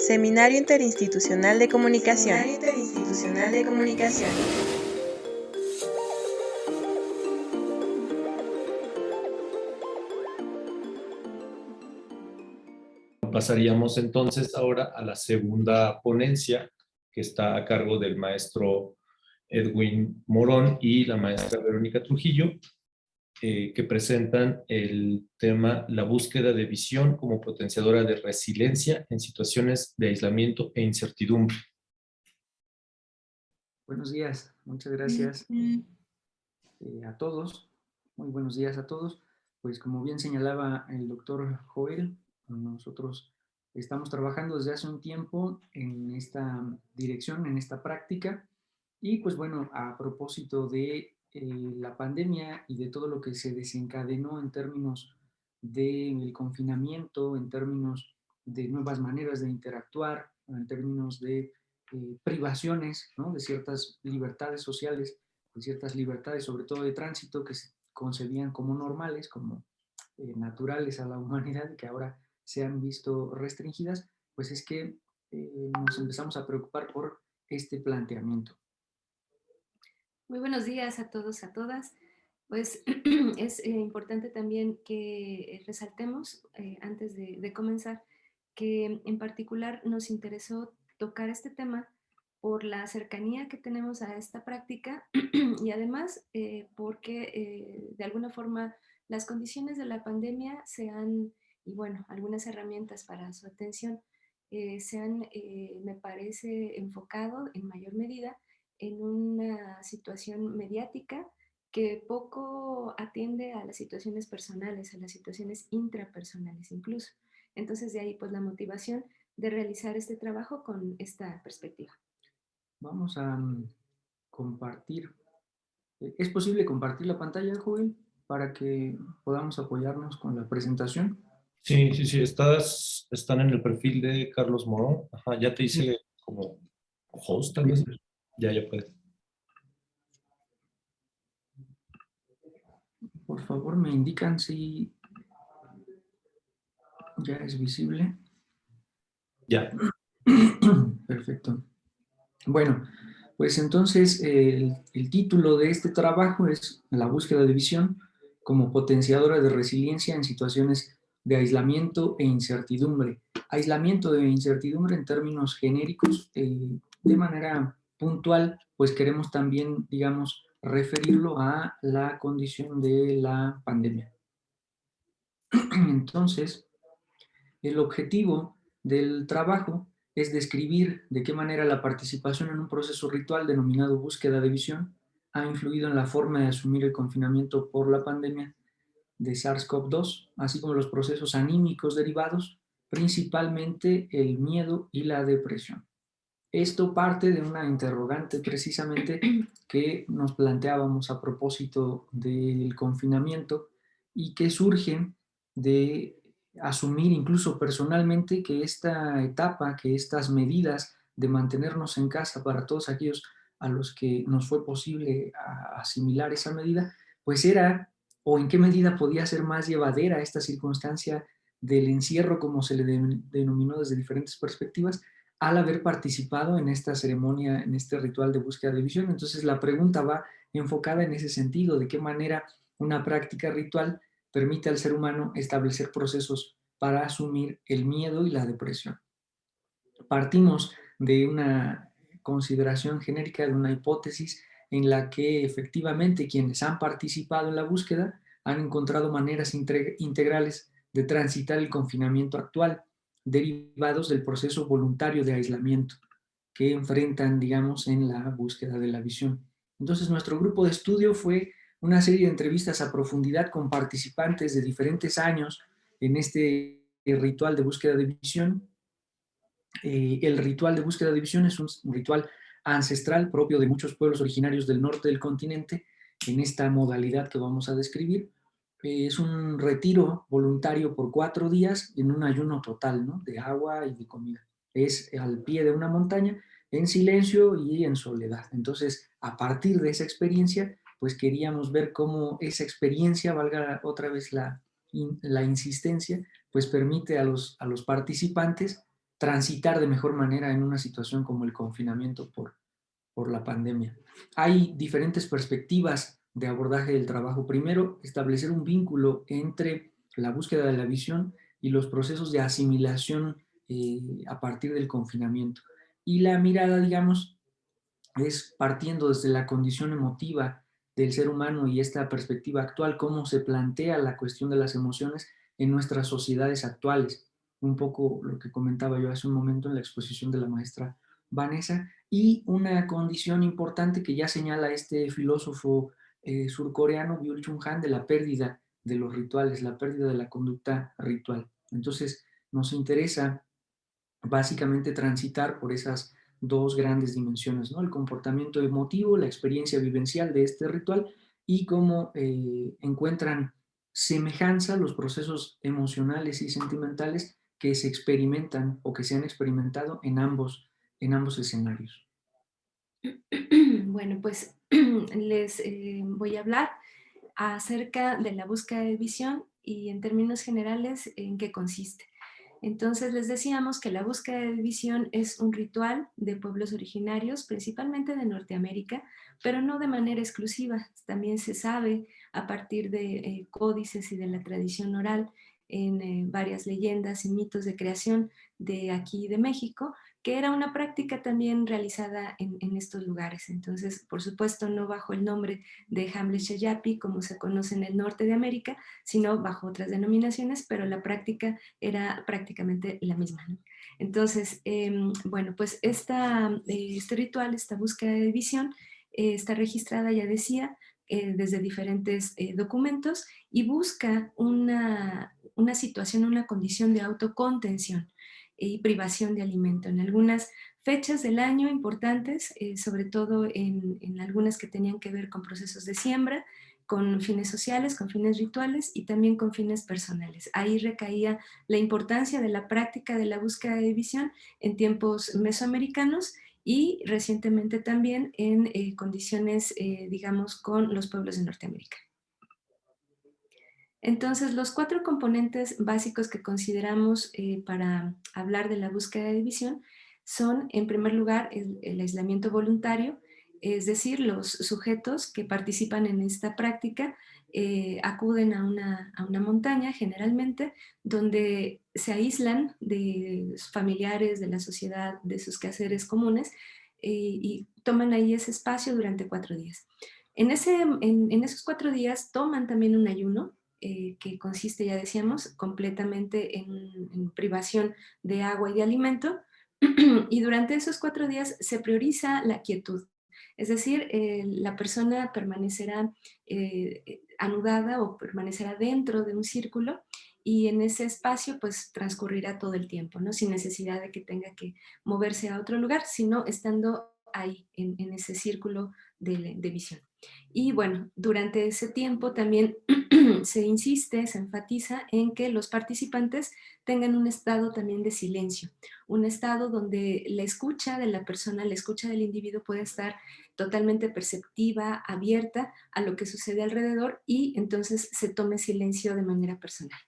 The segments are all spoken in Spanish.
Seminario Interinstitucional de Comunicación. Pasaríamos entonces ahora a la segunda ponencia, que está a cargo del maestro Edwin Morón y la maestra Verónica Trujillo, que presentan el tema La búsqueda de visión como potenciadora de resiliencia en situaciones de aislamiento e incertidumbre. Buenos días, muchas gracias a todos. Muy buenos días a todos. Pues como bien señalaba el doctor Joel, nosotros estamos trabajando desde hace un tiempo en esta dirección, en esta práctica. Y pues bueno, a propósito de la pandemia y de todo lo que se desencadenó en términos del confinamiento, en términos de nuevas maneras de interactuar, en términos de privaciones, ¿no?, de ciertas libertades sociales, de ciertas libertades, sobre todo de tránsito, que se concebían como normales, como naturales a la humanidad y que ahora se han visto restringidas, pues es que nos empezamos a preocupar por este planteamiento. Muy buenos días a todos, a todas. Pues es importante también que resaltemos, antes de comenzar, que en particular nos interesó tocar este tema por la cercanía que tenemos a esta práctica y además porque de alguna forma las condiciones de la pandemia y bueno, algunas herramientas para su atención se han, me parece, enfocado en mayor medida en una situación mediática que poco atiende a las situaciones personales, a las situaciones intrapersonales incluso. Entonces de ahí pues la motivación de realizar este trabajo con esta perspectiva. Vamos a compartir. ¿Es posible compartir la pantalla, Joel, para que podamos apoyarnos con la presentación? Sí, están en el perfil de Carlos Morón. Ajá, ya te hice como host, tal vez. Ya puedes. Por favor, me indican si ya es visible. Ya. Perfecto. Bueno, pues entonces el título de este trabajo es La búsqueda de visión como potenciadora de resiliencia en situaciones de aislamiento e incertidumbre. Aislamiento e incertidumbre en términos genéricos, de manera puntual, pues queremos también, digamos, referirlo a la condición de la pandemia. Entonces, el objetivo del trabajo es describir de qué manera la participación en un proceso ritual denominado búsqueda de visión ha influido en la forma de asumir el confinamiento por la pandemia de SARS-CoV-2, así como los procesos anímicos derivados, principalmente el miedo y la depresión. Esto parte de una interrogante precisamente que nos planteábamos a propósito del confinamiento y que surge de asumir incluso personalmente que esta etapa, que estas medidas de mantenernos en casa para todos aquellos a los que nos fue posible asimilar esa medida, pues era, o en qué medida podía ser más llevadera esta circunstancia del encierro, como se le denominó desde diferentes perspectivas, al haber participado en esta ceremonia, en este ritual de búsqueda de visión. Entonces la pregunta va enfocada en ese sentido, de qué manera una práctica ritual permite al ser humano establecer procesos para asumir el miedo y la depresión. Partimos de una consideración genérica, de una hipótesis en la que efectivamente quienes han participado en la búsqueda han encontrado maneras integrales de transitar el confinamiento actual, derivados del proceso voluntario de aislamiento que enfrentan, digamos, en la búsqueda de la visión. Entonces, nuestro grupo de estudio fue una serie de entrevistas a profundidad con participantes de diferentes años en este ritual de búsqueda de visión. El ritual de búsqueda de visión es un ritual ancestral propio de muchos pueblos originarios del norte del continente en esta modalidad que vamos a describir. Es un retiro voluntario por 4 días en un ayuno total, ¿no?, de agua y de comida. Es al pie de una montaña, en silencio y en soledad. Entonces, a partir de esa experiencia, pues queríamos ver cómo esa experiencia, valga otra vez la insistencia, pues permite a los participantes transitar de mejor manera en una situación como el confinamiento por la pandemia. Hay diferentes perspectivas de abordaje del trabajo. Primero, establecer un vínculo entre la búsqueda de la visión y los procesos de asimilación a partir del confinamiento. Y la mirada, digamos, es partiendo desde la condición emotiva del ser humano y esta perspectiva actual, cómo se plantea la cuestión de las emociones en nuestras sociedades actuales. Un poco lo que comentaba yo hace un momento en la exposición de la maestra Vanessa, y una condición importante que ya señala este filósofo surcoreano Byul-Chul Han, de la pérdida de los rituales, la pérdida de la conducta ritual. Entonces, nos interesa básicamente transitar por esas dos grandes dimensiones, ¿no? El comportamiento emotivo, la experiencia vivencial de este ritual y cómo encuentran semejanza los procesos emocionales y sentimentales que se experimentan o que se han experimentado en ambos escenarios. Bueno, pues les voy a hablar acerca de la búsqueda de visión y en términos generales en qué consiste. Entonces les decíamos que la búsqueda de visión es un ritual de pueblos originarios, principalmente de Norteamérica, pero no de manera exclusiva. También se sabe a partir de códices y de la tradición oral en varias leyendas y mitos de creación de aquí de México, que era una práctica también realizada en estos lugares. Entonces, por supuesto, no bajo el nombre de Hamlet Shayapi, como se conoce en el norte de América, sino bajo otras denominaciones, pero la práctica era prácticamente la misma, ¿no? Entonces, bueno, pues este ritual, esta búsqueda de visión, está registrada, ya decía, desde diferentes documentos y busca una situación, una condición de autocontención y privación de alimento. En algunas fechas del año importantes, sobre todo en algunas que tenían que ver con procesos de siembra, con fines sociales, con fines rituales y también con fines personales. Ahí recaía la importancia de la práctica de la búsqueda de visión en tiempos mesoamericanos y recientemente también en condiciones, digamos, con los pueblos de Norteamérica. Entonces, los 4 componentes básicos que consideramos para hablar de la búsqueda de visión son, en primer lugar, el aislamiento voluntario, es decir, los sujetos que participan en esta práctica acuden a una montaña generalmente donde se aíslan de sus familiares, de la sociedad, de sus quehaceres comunes y toman ahí ese espacio durante 4 días. En esos 4 días toman también un ayuno, que consiste, ya decíamos, completamente en privación de agua y de alimento, y durante esos 4 días se prioriza la quietud. Es decir, la persona permanecerá anudada o permanecerá dentro de un círculo y en ese espacio pues transcurrirá todo el tiempo, ¿no? Sin necesidad de que tenga que moverse a otro lugar, sino estando ahí, en ese círculo de visión. Y bueno, durante ese tiempo también se insiste, se enfatiza en que los participantes tengan un estado también de silencio, un estado donde la escucha de la persona, la escucha del individuo puede estar totalmente perceptiva, abierta a lo que sucede alrededor y entonces se tome silencio de manera personal.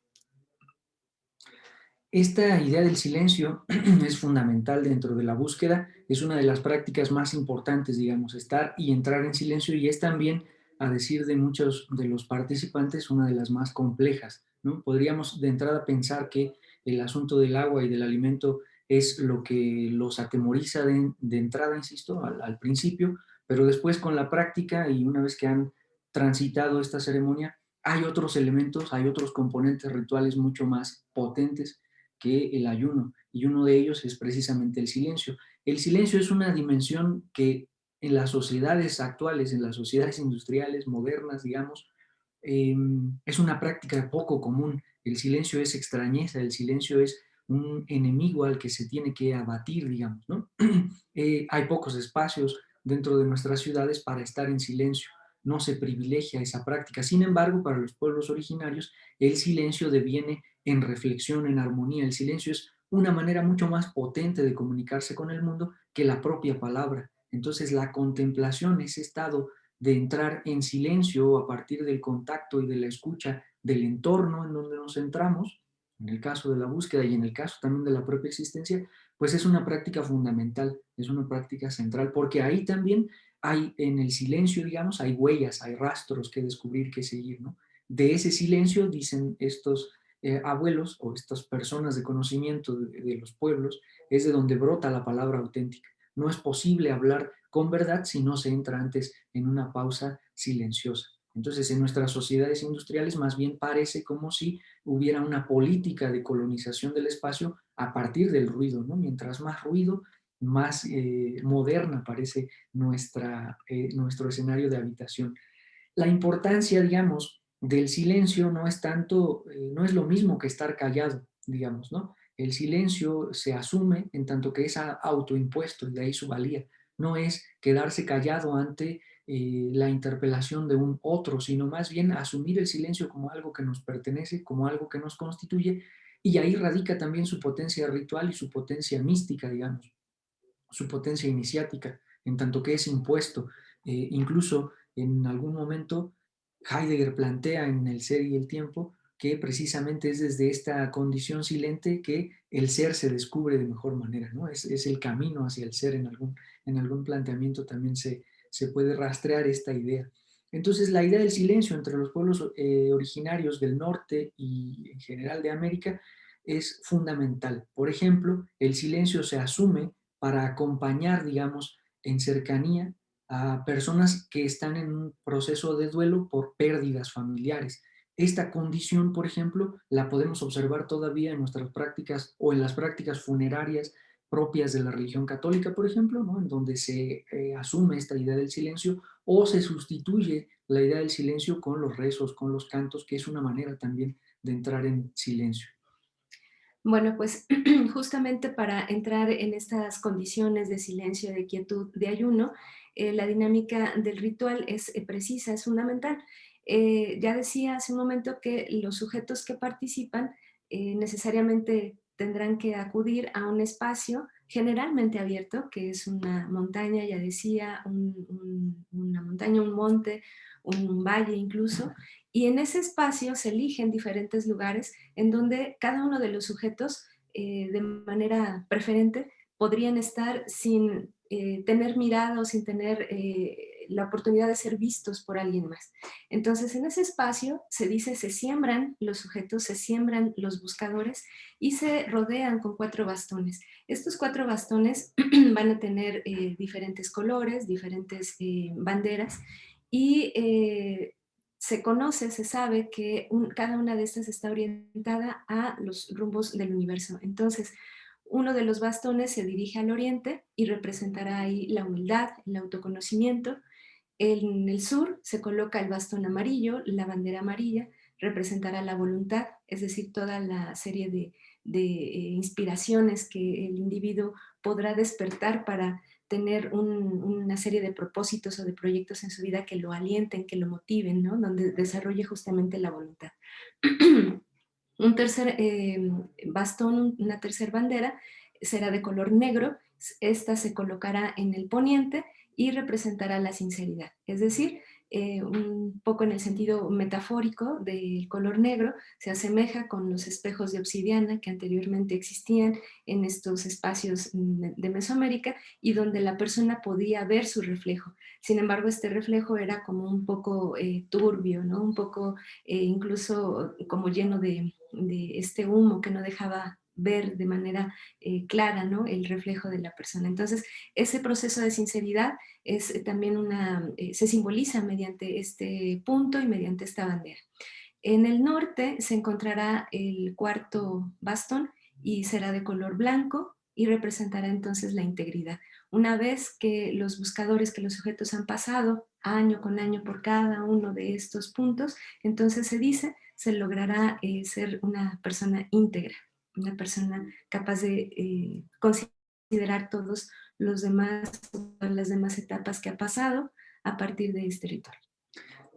Esta idea del silencio es fundamental dentro de la búsqueda, es una de las prácticas más importantes, digamos, estar y entrar en silencio, y es también, a decir de muchos de los participantes, una de las más complejas, ¿no? Podríamos de entrada pensar que el asunto del agua y del alimento es lo que los atemoriza de entrada, insisto, al principio, pero después con la práctica y una vez que han transitado esta ceremonia, hay otros elementos, hay otros componentes rituales mucho más potentes que el ayuno, y uno de ellos es precisamente el silencio. El silencio es una dimensión que en las sociedades actuales, en las sociedades industriales modernas, digamos, es una práctica poco común. El silencio es extrañeza, el silencio es un enemigo al que se tiene que abatir, digamos, ¿no? Hay pocos espacios dentro de nuestras ciudades para estar en silencio. No se privilegia esa práctica. Sin embargo, para los pueblos originarios, el silencio deviene en reflexión, en armonía. El silencio es una manera mucho más potente de comunicarse con el mundo que la propia palabra. Entonces, la contemplación, ese estado de entrar en silencio a partir del contacto y de la escucha del entorno en donde nos centramos, en el caso de la búsqueda y en el caso también de la propia existencia, pues es una práctica fundamental, es una práctica central, porque ahí también hay, en el silencio, digamos, hay huellas, hay rastros que descubrir, que seguir, ¿no? De ese silencio, dicen estos abuelos o estas personas de conocimiento de los pueblos, es de donde brota la palabra auténtica. No es posible hablar con verdad si no se entra antes en una pausa silenciosa. Entonces, en nuestras sociedades industriales más bien parece como si hubiera una política de colonización del espacio a partir del ruido, ¿no? Mientras más ruido, más moderna parece nuestro escenario de habitación. La importancia, digamos, del silencio no es tanto, no es lo mismo que estar callado, digamos, ¿no? El silencio se asume en tanto que es autoimpuesto, y de ahí su valía. No es quedarse callado ante la interpelación de un otro, sino más bien asumir el silencio como algo que nos pertenece, como algo que nos constituye, y ahí radica también su potencia ritual y su potencia mística, digamos, su potencia iniciática, en tanto que es impuesto. Incluso en algún momento Heidegger plantea en El ser y el tiempo que precisamente es desde esta condición silente que el ser se descubre de mejor manera, ¿no? Es el camino hacia el ser. En algún planteamiento también se puede rastrear esta idea. Entonces, la idea del silencio entre los pueblos originarios del norte y en general de América es fundamental. Por ejemplo, el silencio se asume para acompañar, digamos, en cercanía a personas que están en un proceso de duelo por pérdidas familiares. Esta condición, por ejemplo, la podemos observar todavía en nuestras prácticas o en las prácticas funerarias propias de la religión católica, por ejemplo, ¿no? En donde se asume esta idea del silencio o se sustituye la idea del silencio con los rezos, con los cantos, que es una manera también de entrar en silencio. Bueno, pues justamente para entrar en estas condiciones de silencio, de quietud, de ayuno, la dinámica del ritual es precisa, es fundamental. Ya decía hace un momento que los sujetos que participan necesariamente tendrán que acudir a un espacio generalmente abierto, que es una montaña, ya decía, una montaña, un monte, un valle incluso, y en ese espacio se eligen diferentes lugares en donde cada uno de los sujetos, de manera preferente, podrían estar sin tener mirada o sin tener la oportunidad de ser vistos por alguien más. Entonces, en ese espacio se dice, se siembran los sujetos, se siembran los buscadores y se rodean con 4 bastones. Estos 4 bastones van a tener diferentes colores, diferentes banderas y se conoce, se sabe que cada una de estas está orientada a los rumbos del universo. Entonces, uno de los bastones se dirige al oriente y representará ahí la humildad, el autoconocimiento. En el sur se coloca el bastón amarillo, la bandera amarilla, representará la voluntad, es decir, toda la serie de inspiraciones que el individuo podrá despertar para tener una serie de propósitos o de proyectos en su vida que lo alienten, que lo motiven, ¿no? Donde desarrolle justamente la voluntad. Un tercer bastón, una tercera bandera, será de color negro. Esta se colocará en el poniente y representará la sinceridad. Es decir, un poco en el sentido metafórico del color negro, se asemeja con los espejos de obsidiana que anteriormente existían en estos espacios de Mesoamérica y donde la persona podía ver su reflejo. Sin embargo, este reflejo era como un poco turbio, ¿no? Un poco incluso como lleno de este humo que no dejaba ver de manera clara, ¿no? El reflejo de la persona. Entonces, ese proceso de sinceridad es también se simboliza mediante este punto y mediante esta bandera. En el norte se encontrará el cuarto bastón y será de color blanco y representará entonces la integridad. Una vez que los buscadores, que los sujetos han pasado año con año por cada uno de estos puntos, entonces se dice, se logrará ser una persona íntegra, una persona capaz de considerar todas las demás etapas que ha pasado a partir de este ritual.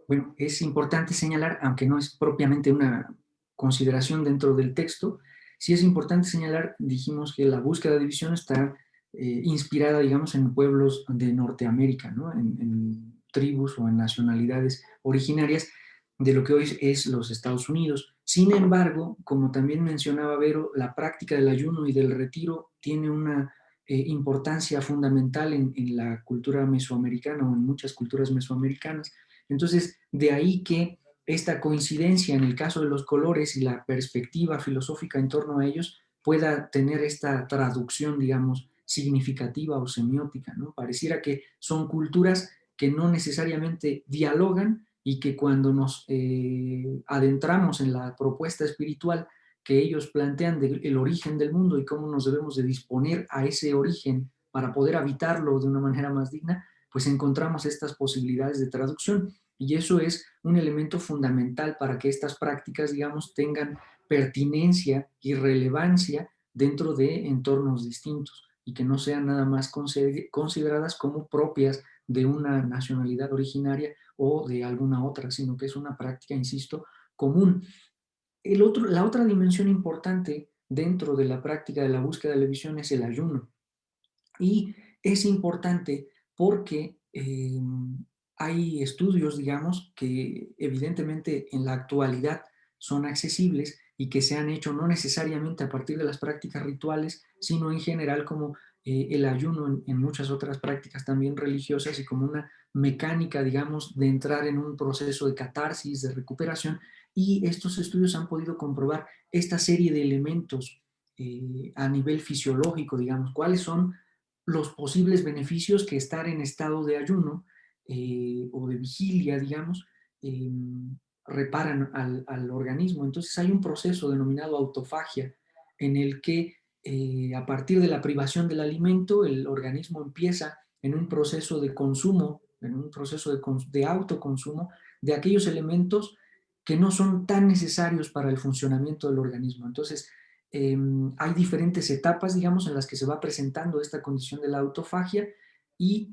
Bueno, es importante señalar, aunque no es propiamente una consideración dentro del texto, sí es importante señalar, dijimos que la búsqueda de visión está inspirada, digamos, en pueblos de Norteamérica, ¿no? En tribus o en nacionalidades originarias de lo que hoy es los Estados Unidos. Sin embargo, como también mencionaba Vero, la práctica del ayuno y del retiro tiene una importancia fundamental en la cultura mesoamericana o en muchas culturas mesoamericanas. Entonces, de ahí que esta coincidencia en el caso de los colores y la perspectiva filosófica en torno a ellos pueda tener esta traducción, digamos, significativa o semiótica, ¿no? Pareciera que son culturas que no necesariamente dialogan y que cuando nos adentramos en la propuesta espiritual que ellos plantean del origen del mundo y cómo nos debemos de disponer a ese origen para poder habitarlo de una manera más digna, pues encontramos estas posibilidades de traducción. Y eso es un elemento fundamental para que estas prácticas, digamos, tengan pertinencia y relevancia dentro de entornos distintos y que no sean nada más consideradas como propias de una nacionalidad originaria o de alguna otra, sino que es una práctica, insisto, común. La otra dimensión importante dentro de la práctica de la búsqueda de la visión es el ayuno. Y es importante porque hay estudios, digamos, que evidentemente en la actualidad son accesibles y que se han hecho no necesariamente a partir de las prácticas rituales, sino en general como el ayuno en muchas otras prácticas también religiosas y como una mecánica, digamos, de entrar en un proceso de catarsis, de recuperación. Y estos estudios han podido comprobar esta serie de elementos a nivel fisiológico, digamos, cuáles son los posibles beneficios que estar en estado de ayuno o de vigilia, digamos, eh, reparan al organismo. Entonces hay un proceso denominado autofagia en el que a partir de la privación del alimento, el organismo empieza en un proceso de consumo, en un proceso de autoconsumo de aquellos elementos que no son tan necesarios para el funcionamiento del organismo. Entonces, hay diferentes etapas, digamos, en las que se va presentando esta condición de la autofagia y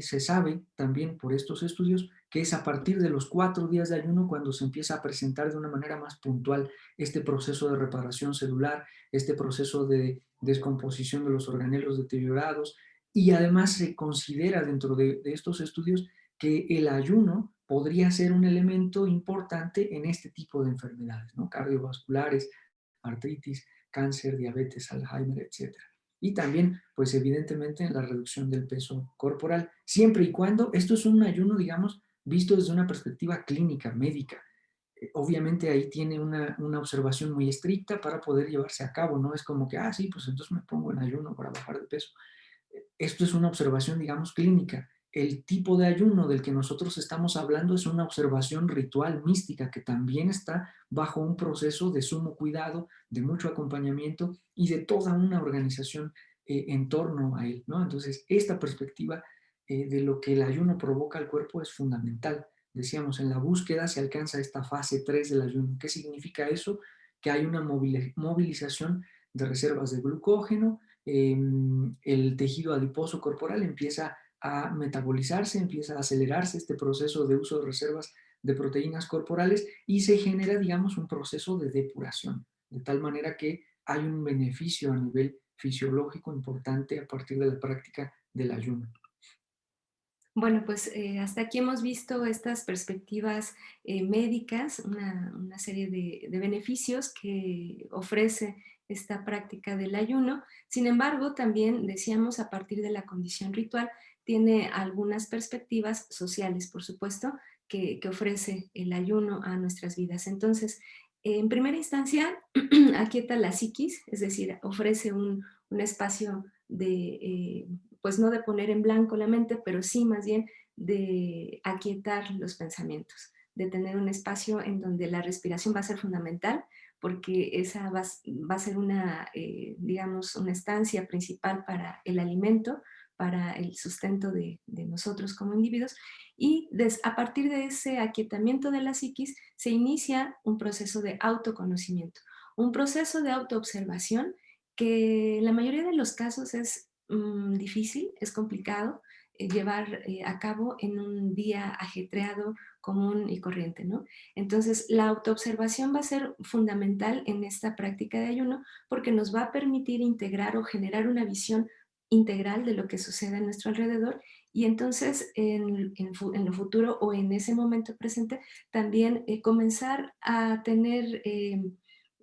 se sabe también por estos estudios que es a partir de los 4 días de ayuno cuando se empieza a presentar de una manera más puntual este proceso de reparación celular, este proceso de descomposición de los organelos deteriorados y además se considera dentro de estos estudios que el ayuno podría ser un elemento importante en este tipo de enfermedades, ¿no? Cardiovasculares, artritis, cáncer, diabetes, Alzheimer, etcétera. Y también, pues evidentemente, en la reducción del peso corporal, siempre y cuando esto es un ayuno, digamos, visto desde una perspectiva clínica, médica. Obviamente ahí tiene una observación muy estricta para poder llevarse a cabo, no es como que, ah, sí, pues entonces me pongo en ayuno para bajar de peso. Esto es una observación, digamos, clínica. El tipo de ayuno del que nosotros estamos hablando es una observación ritual mística que también está bajo un proceso de sumo cuidado, de mucho acompañamiento y de toda una organización en torno a él, ¿no? Entonces, esta perspectiva de lo que el ayuno provoca al cuerpo es fundamental. Decíamos, en la búsqueda se alcanza esta fase 3 del ayuno. ¿Qué significa eso? Que hay una movilización de reservas de glucógeno, el tejido adiposo corporal empieza a metabolizarse, empieza a acelerarse este proceso de uso de reservas de proteínas corporales y se genera, digamos, un proceso de depuración, de tal manera que hay un beneficio a nivel fisiológico importante a partir de la práctica del ayuno. Bueno, pues hasta aquí hemos visto estas perspectivas médicas, una serie de beneficios que ofrece esta práctica del ayuno. Sin embargo, también decíamos a partir de la condición ritual, tiene algunas perspectivas sociales, por supuesto, que ofrece el ayuno a nuestras vidas. Entonces, en primera instancia, aquieta la psiquis, es decir, ofrece un espacio de pues no de poner en blanco la mente, pero sí más bien de aquietar los pensamientos, de tener un espacio en donde la respiración va a ser fundamental, porque esa va a ser una, digamos, una estancia principal para el alimento, para el sustento de nosotros como individuos, y a partir de ese aquietamiento de la psiquis se inicia un proceso de autoconocimiento, un proceso de autoobservación que en la mayoría de los casos es difícil, es complicado llevar a cabo en un día ajetreado, común y corriente, ¿no? Entonces, la autoobservación va a ser fundamental en esta práctica de ayuno porque nos va a permitir integrar o generar una visión integral de lo que sucede a nuestro alrededor y entonces en lo futuro o en ese momento presente también comenzar a tener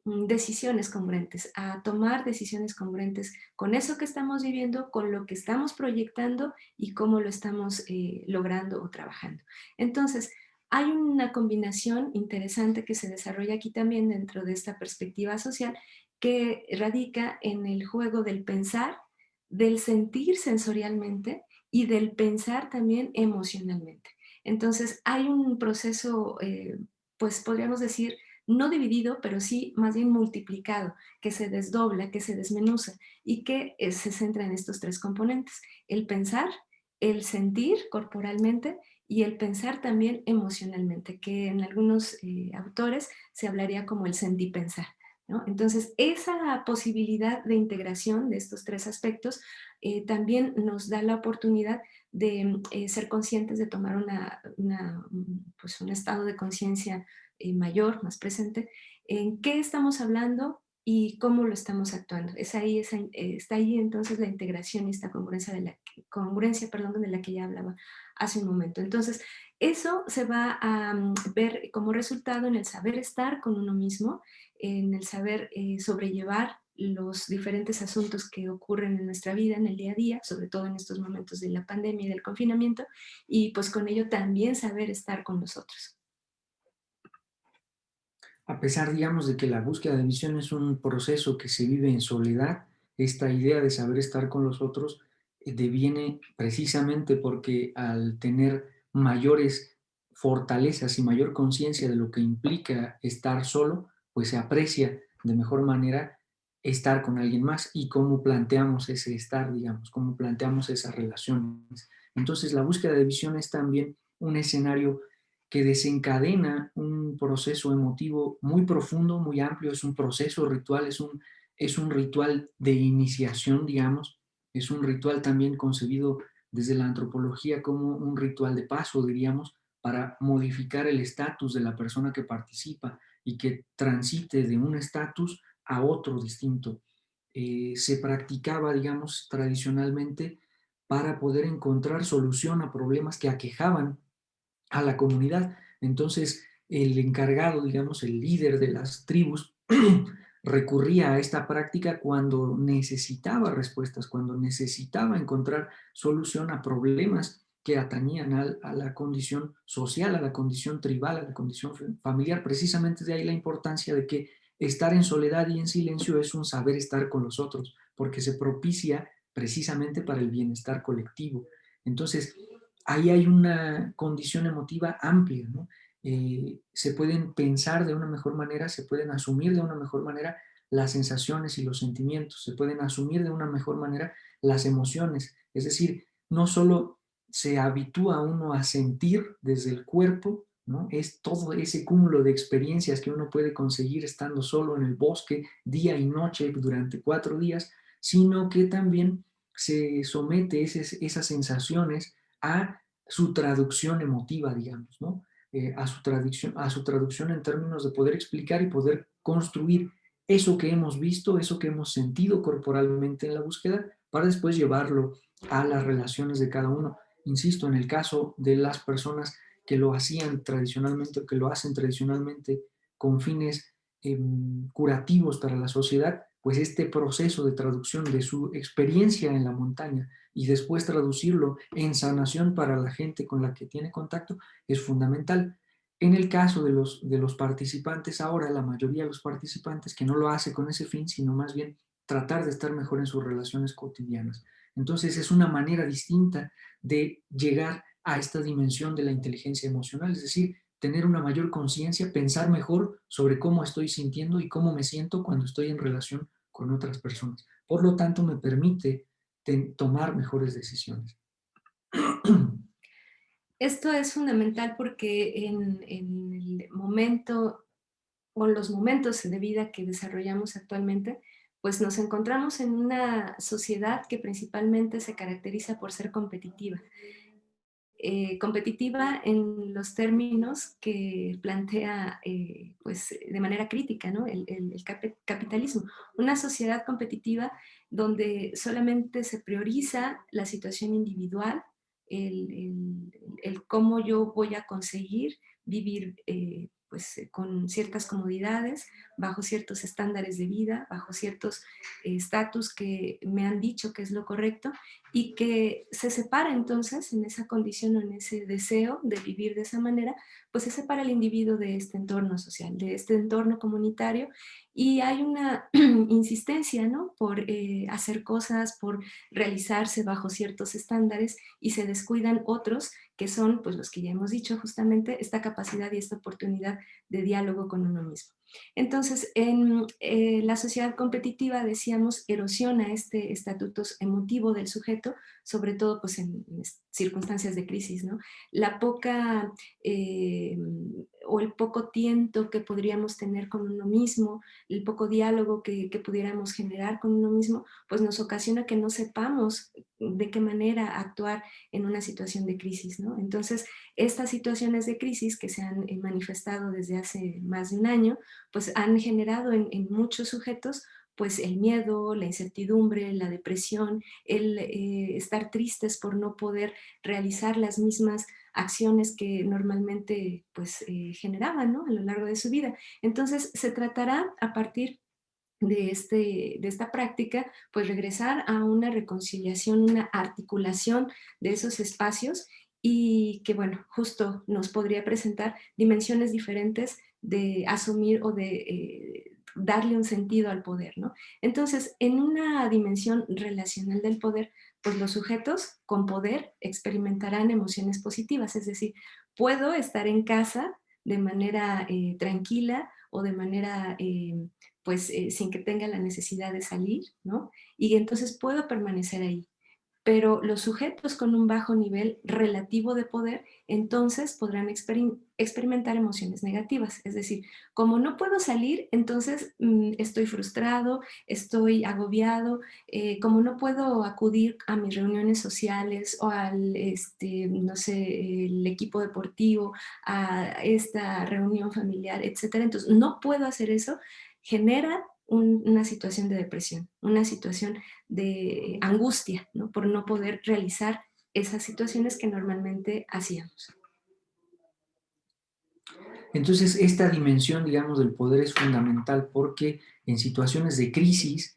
decisiones congruentes, a tomar decisiones congruentes con eso que estamos viviendo, con lo que estamos proyectando y cómo lo estamos logrando o trabajando. Entonces, hay una combinación interesante que se desarrolla aquí también dentro de esta perspectiva social que radica en el juego del pensar, del sentir sensorialmente y del pensar también emocionalmente. Entonces, hay un proceso, pues podríamos decir, no dividido, pero sí más bien multiplicado, que se desdobla, que se desmenuza y que se centra en estos tres componentes: el pensar, el sentir corporalmente y el pensar también emocionalmente, que en algunos autores se hablaría como el sentipensar, ¿no? Entonces, esa posibilidad de integración de estos tres aspectos también nos da la oportunidad de ser conscientes de tomar pues un estado de conciencia mayor, más presente, en qué estamos hablando y cómo lo estamos actuando. Está ahí entonces la integración y esta congruencia, congruencia, perdón, de la que ya hablaba hace un momento. Entonces, eso se va a ver como resultado en el saber estar con uno mismo, en el saber sobrellevar los diferentes asuntos que ocurren en nuestra vida, en el día a día, sobre todo en estos momentos de la pandemia y del confinamiento, y pues con ello también saber estar con los otros. A pesar, digamos, de que la búsqueda de visión es un proceso que se vive en soledad, esta idea de saber estar con los otros deviene precisamente porque al tener mayores fortalezas y mayor conciencia de lo que implica estar solo, pues se aprecia de mejor manera estar con alguien más y cómo planteamos ese estar, digamos, cómo planteamos esas relaciones. Entonces, la búsqueda de visión es también un escenario que desencadena un proceso emotivo muy profundo, muy amplio, es un proceso ritual, es un ritual de iniciación, digamos, es un ritual también concebido desde la antropología como un ritual de paso, diríamos, para modificar el estatus de la persona que participa y que transite de un estatus a otro distinto. Se practicaba, digamos, tradicionalmente para poder encontrar solución a problemas que aquejaban a la comunidad. Entonces, el encargado, digamos, el líder de las tribus, recurría a esta práctica cuando necesitaba respuestas, cuando necesitaba encontrar solución a problemas que atañían a la condición social, a la condición tribal, a la condición familiar. Precisamente de ahí la importancia de que estar en soledad y en silencio es un saber estar con los otros, porque se propicia precisamente para el bienestar colectivo. Entonces, ahí hay una condición emotiva amplia, ¿no? Se pueden pensar de una mejor manera, se pueden asumir de una mejor manera las sensaciones y los sentimientos, se pueden asumir de una mejor manera las emociones. Es decir, no solo se habitúa uno a sentir desde el cuerpo, ¿no? Es todo ese cúmulo de experiencias que uno puede conseguir estando solo en el bosque día y noche durante 4 días, sino que también se somete esas sensaciones a su traducción emotiva, digamos, ¿no? A su traducción en términos de poder explicar y poder construir eso que hemos visto, eso que hemos sentido corporalmente en la búsqueda, para después llevarlo a las relaciones de cada uno. Insisto, en el caso de las personas que lo hacían tradicionalmente o que lo hacen tradicionalmente con fines curativos para la sociedad, pues este proceso de traducción de su experiencia en la montaña y después traducirlo en sanación para la gente con la que tiene contacto es fundamental. En el caso de los participantes ahora, la mayoría de los participantes que no lo hace con ese fin, sino más bien tratar de estar mejor en sus relaciones cotidianas. Entonces es una manera distinta de llegar a esta dimensión de la inteligencia emocional, es decir, tener una mayor conciencia, pensar mejor sobre cómo estoy sintiendo y cómo me siento cuando estoy en relación con otras personas. Por lo tanto, me permite tomar mejores decisiones. Esto es fundamental porque en el momento o los momentos de vida que desarrollamos actualmente, pues nos encontramos en una sociedad que principalmente se caracteriza por ser competitiva. Competitiva en los términos que plantea pues, de manera crítica, ¿no? el capitalismo. Una sociedad competitiva donde solamente se prioriza la situación individual, el cómo yo voy a conseguir vivir pues, con ciertas comodidades, bajo ciertos estándares de vida, bajo ciertos estatus que me han dicho que es lo correcto, y que se separa entonces en esa condición o en ese deseo de vivir de esa manera, pues se separa el individuo de este entorno social, de este entorno comunitario, y hay una insistencia, ¿no?, por hacer cosas, por realizarse bajo ciertos estándares, y se descuidan otros que son, pues, los que ya hemos dicho justamente, esta capacidad y esta oportunidad de diálogo con uno mismo. Entonces, en la sociedad competitiva, decíamos, erosiona este estatuto emotivo del sujeto, sobre todo pues, en circunstancias de crisis, ¿no? La poca o el poco tiento que podríamos tener con uno mismo, el poco diálogo que pudiéramos generar con uno mismo, pues nos ocasiona que no sepamos de qué manera actuar en una situación de crisis, ¿no? Entonces, estas situaciones de crisis que se han manifestado desde hace más de un año, pues han generado en muchos sujetos pues el miedo, la incertidumbre, la depresión, el estar tristes por no poder realizar las mismas acciones que normalmente pues generaban, ¿no?, a lo largo de su vida. Entonces se tratará a partir de esta práctica, pues regresar a una reconciliación, una articulación de esos espacios, y que, bueno, justo nos podría presentar dimensiones diferentes de asumir o de darle un sentido al poder, ¿no? Entonces, en una dimensión relacional del poder, pues los sujetos con poder experimentarán emociones positivas, es decir, puedo estar en casa de manera tranquila o de manera pues sin que tenga la necesidad de salir, ¿no? Y entonces puedo permanecer ahí. Pero los sujetos con un bajo nivel relativo de poder, entonces podrán experimentar emociones negativas. Es decir, como no puedo salir, entonces estoy frustrado, estoy agobiado, como no puedo acudir a mis reuniones sociales o al, no sé, el equipo deportivo, a esta reunión familiar, etcétera. Entonces, no puedo hacer eso, genera una situación de depresión, una situación de angustia, ¿no?, por no poder realizar esas situaciones que normalmente hacíamos. Entonces, esta dimensión, digamos, del poder es fundamental porque en situaciones de crisis,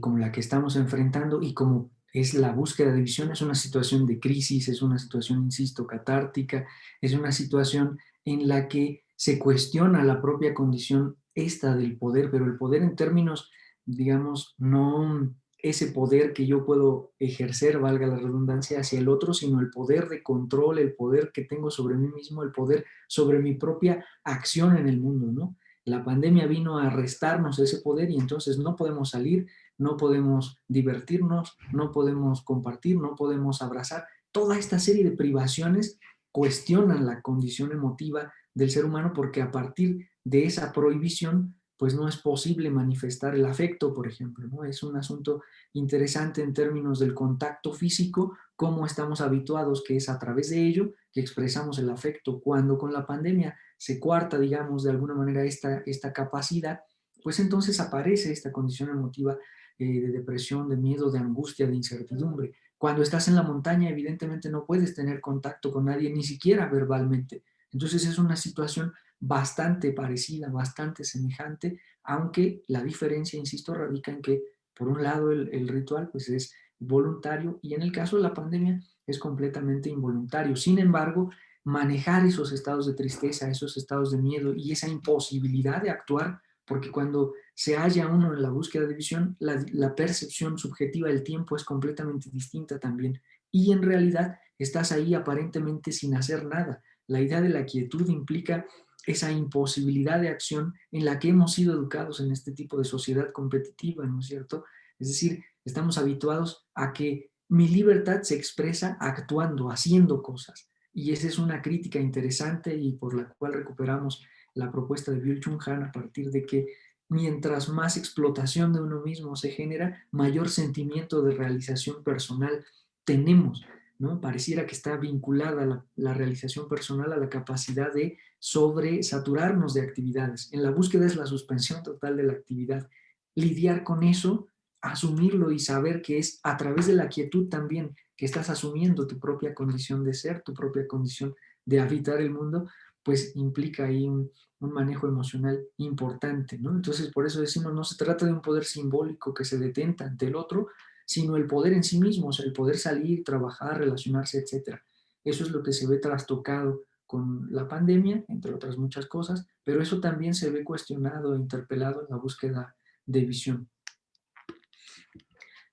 como la que estamos enfrentando y como es la búsqueda de visión, es una situación de crisis, es una situación, insisto, catártica, es una situación en la que se cuestiona la propia condición esta del poder, pero el poder en términos, digamos, no ese poder que yo puedo ejercer, valga la redundancia, hacia el otro, sino el poder de control, el poder que tengo sobre mí mismo, el poder sobre mi propia acción en el mundo, ¿no? La pandemia vino a restarnos ese poder y entonces no podemos salir, no podemos divertirnos, no podemos compartir, no podemos abrazar. Toda esta serie de privaciones cuestionan la condición emotiva del ser humano porque a partir de esa prohibición pues no es posible manifestar el afecto, por ejemplo, ¿no? Es un asunto interesante en términos del contacto físico, cómo estamos habituados que es a través de ello que expresamos el afecto. Cuando con la pandemia se coarta, digamos, de alguna manera esta capacidad, pues entonces aparece esta condición emotiva de depresión, de miedo, de angustia, de incertidumbre. Cuando estás en la montaña, evidentemente no puedes tener contacto con nadie, ni siquiera verbalmente. Entonces es una situación bastante parecida, bastante semejante, aunque la diferencia, insisto, radica en que, por un lado, el ritual pues es voluntario y en el caso de la pandemia es completamente involuntario. Sin embargo, manejar esos estados de tristeza, esos estados de miedo y esa imposibilidad de actuar, porque cuando se halla uno en la búsqueda de visión, la percepción subjetiva del tiempo es completamente distinta también. Y en realidad estás ahí aparentemente sin hacer nada. La idea de la quietud implica esa imposibilidad de acción en la que hemos sido educados en este tipo de sociedad competitiva, ¿no es cierto? Es decir, estamos habituados a que mi libertad se expresa actuando, haciendo cosas. Y esa es una crítica interesante y por la cual recuperamos la propuesta de Byung-Chul Han a partir de que mientras más explotación de uno mismo se genera, mayor sentimiento de realización personal tenemos, ¿no? Pareciera que está vinculada la realización personal a la capacidad de sobresaturarnos de actividades. En la búsqueda es la suspensión total de la actividad. Lidiar con eso asumirlo y saber que es a través de la quietud también que estás asumiendo tu propia condición de ser, tu propia condición de habitar el mundo, pues implica ahí un manejo emocional importante, ¿no? Entonces, por eso decimos, no se trata de un poder simbólico que se detenta ante el otro, sino el poder en sí mismo, o sea, el poder salir, trabajar, relacionarse, etcétera. Eso es lo que se ve trastocado con la pandemia, entre otras muchas cosas, pero eso también se ve cuestionado e interpelado en la búsqueda de visión.